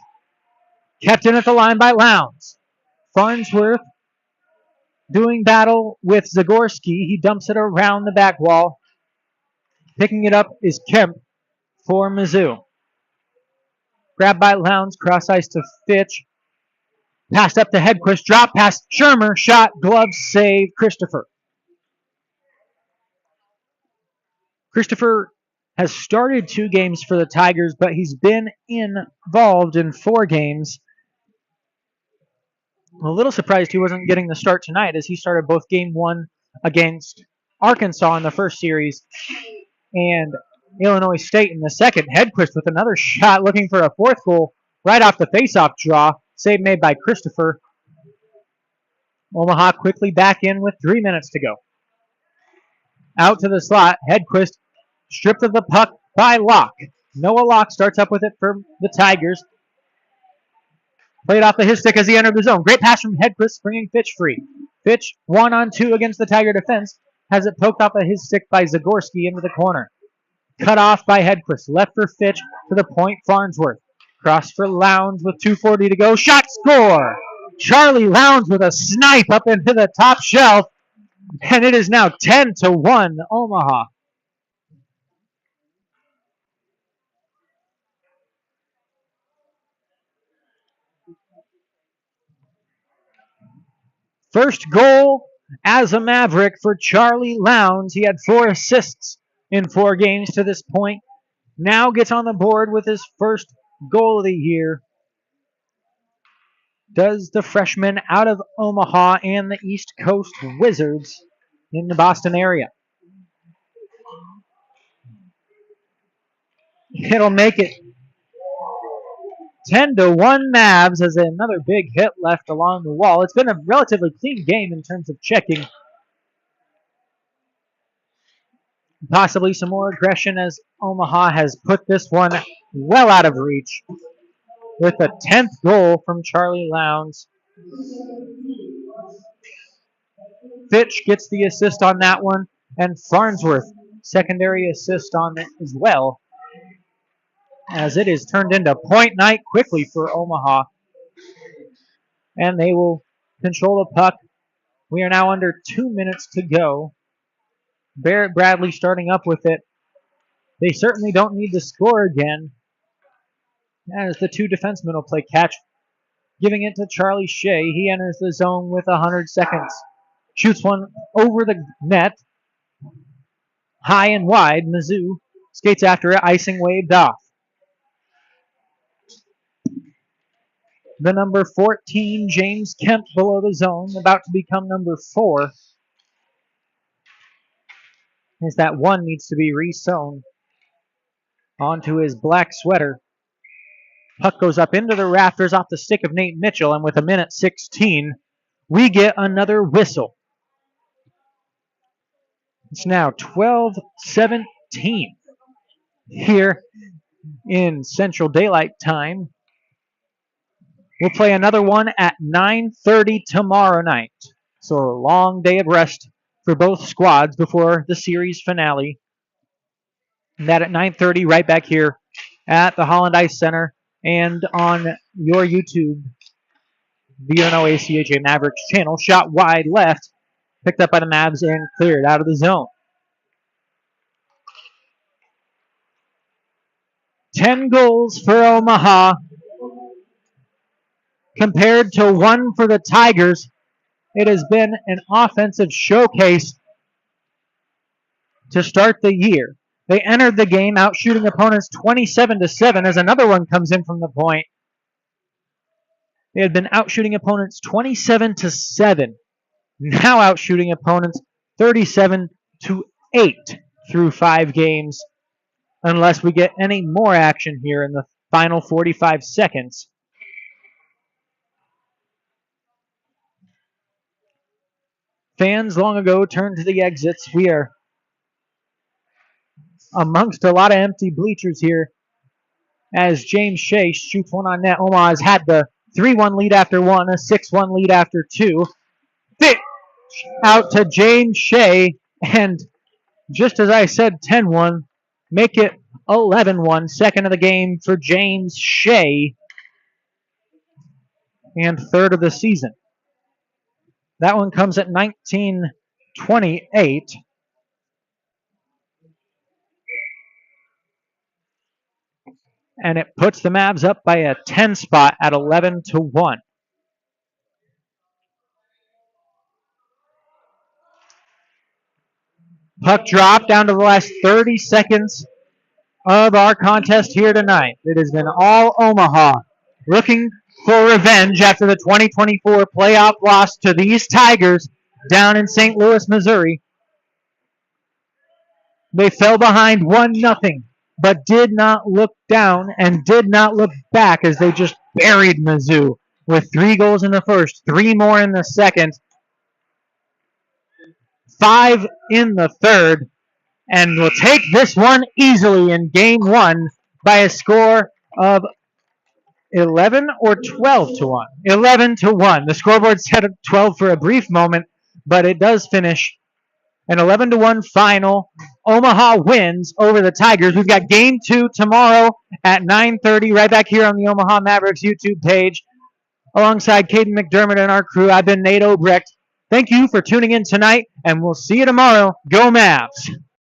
Kept in at the line by Lowndes. Farnsworth doing battle with Zagorski. He dumps it around the back wall. Picking it up is Kemp for Mizzou. Grabbed by Lowndes, cross ice to Fitch. Passed up to Hedquist, drop past Shermer, shot, glove save, Christopher. Christopher has started 2 games for the Tigers, but he's been involved in 4 games. A little surprised he wasn't getting the start tonight, as he started both game 1 against Arkansas in the first series and Illinois State in the second. Hedquist with another shot, looking for a 4th goal right off the faceoff draw. Save made by Christopher. Omaha quickly back in with 3 minutes to go. Out to the slot. Hedquist stripped of the puck by Locke. Noah Locke starts up with it for the Tigers. Played off of his stick as he entered the zone. Great pass from Hedquist, bringing Fitch free. Fitch 1-on-2 against the Tiger defense. Has it poked off of his stick by Zagorski into the corner. Cut off by Hedquist. Left for Fitch to the point. Farnsworth. Cross for Lowndes with 2:40 to go. Shot, score! Charlie Lowndes with a snipe up into the top shelf. And it is now 10-1 Omaha. First goal as a Maverick for Charlie Lowndes. He had 4 assists in 4 games to this point. Now gets on the board with his first goal of the year. does the freshman out of Omaha and the East Coast Wizards in the Boston area. It'll make it 10-1 Mavs as another big hit left along the wall. It's been a relatively clean game in terms of checking. Possibly some more aggression as Omaha has put this one well out of reach with a 10th goal from Charlie Lowndes. Fitch gets the assist on that one, and Farnsworth secondary assist on it as well, as it is turned into point night quickly for Omaha. And they will control the puck. We are now under 2 minutes to go. Barrett Bradley starting up with it. They certainly don't need to score again, as the two defensemen will play catch. Giving it to Charlie Shea. He enters the zone with 100 seconds. Shoots one over the net. High and wide. Mizzou skates after it. Icing waved off. The number 14, James Kemp, below the zone, about to become number 4. As that one needs to be re-sewn onto his black sweater. Puck goes up into the rafters off the stick of Nate Mitchell, and with 1:16, we get another whistle. It's now 12:17 here in Central Daylight Time. We'll play another one at 9:30 tomorrow night. So a long day of rest for both squads before the series finale. And that at 9:30 right back here at the Holland Ice Center and on your YouTube, the UNO-ACHA Mavericks channel. Shot wide left, picked up by the Mavs and cleared out of the zone. 10 goals for Omaha compared to 1 for the Tigers. It has been an offensive showcase to start the year. They entered the game out shooting opponents 27-7 as another one comes in from the point. They had been out shooting opponents 27-7. Now out shooting opponents 37-8 through 5 games, unless we get any more action here in the final 45 seconds. Fans long ago turned to the exits. We are amongst a lot of empty bleachers here as James Shea shoots one on net. Omaha has had the 3-1 lead after 1, a 6-1 lead after 2. Fitch out to James Shea, and just as I said, 10-1, make it 11-1. Second of the game for James Shea, and third of the season. That one comes at 19:28. And it puts the Mavs up by a 10 spot at 11-1. Puck drop down to the last 30 seconds of our contest here tonight. It has been all Omaha looking for revenge after the 2024 playoff loss to these Tigers down in St. Louis, Missouri. They fell behind 1-0. But did not look down and did not look back as they just buried Mizzou with 3 goals in the first, 3 more in the second, 5 in the third, and will take this one easily in game 1 by a score of 11 or 12-1. 11-1. The scoreboard said 12 for a brief moment, but it does finish an 11-1 final. Omaha wins over the Tigers. We've got game 2 tomorrow at 9:30 right back here on the Omaha Mavericks YouTube page. Alongside Caden McDermott and our crew, I've been Nate Obrecht. Thank you for tuning in tonight, and we'll see you tomorrow. Go Mavs!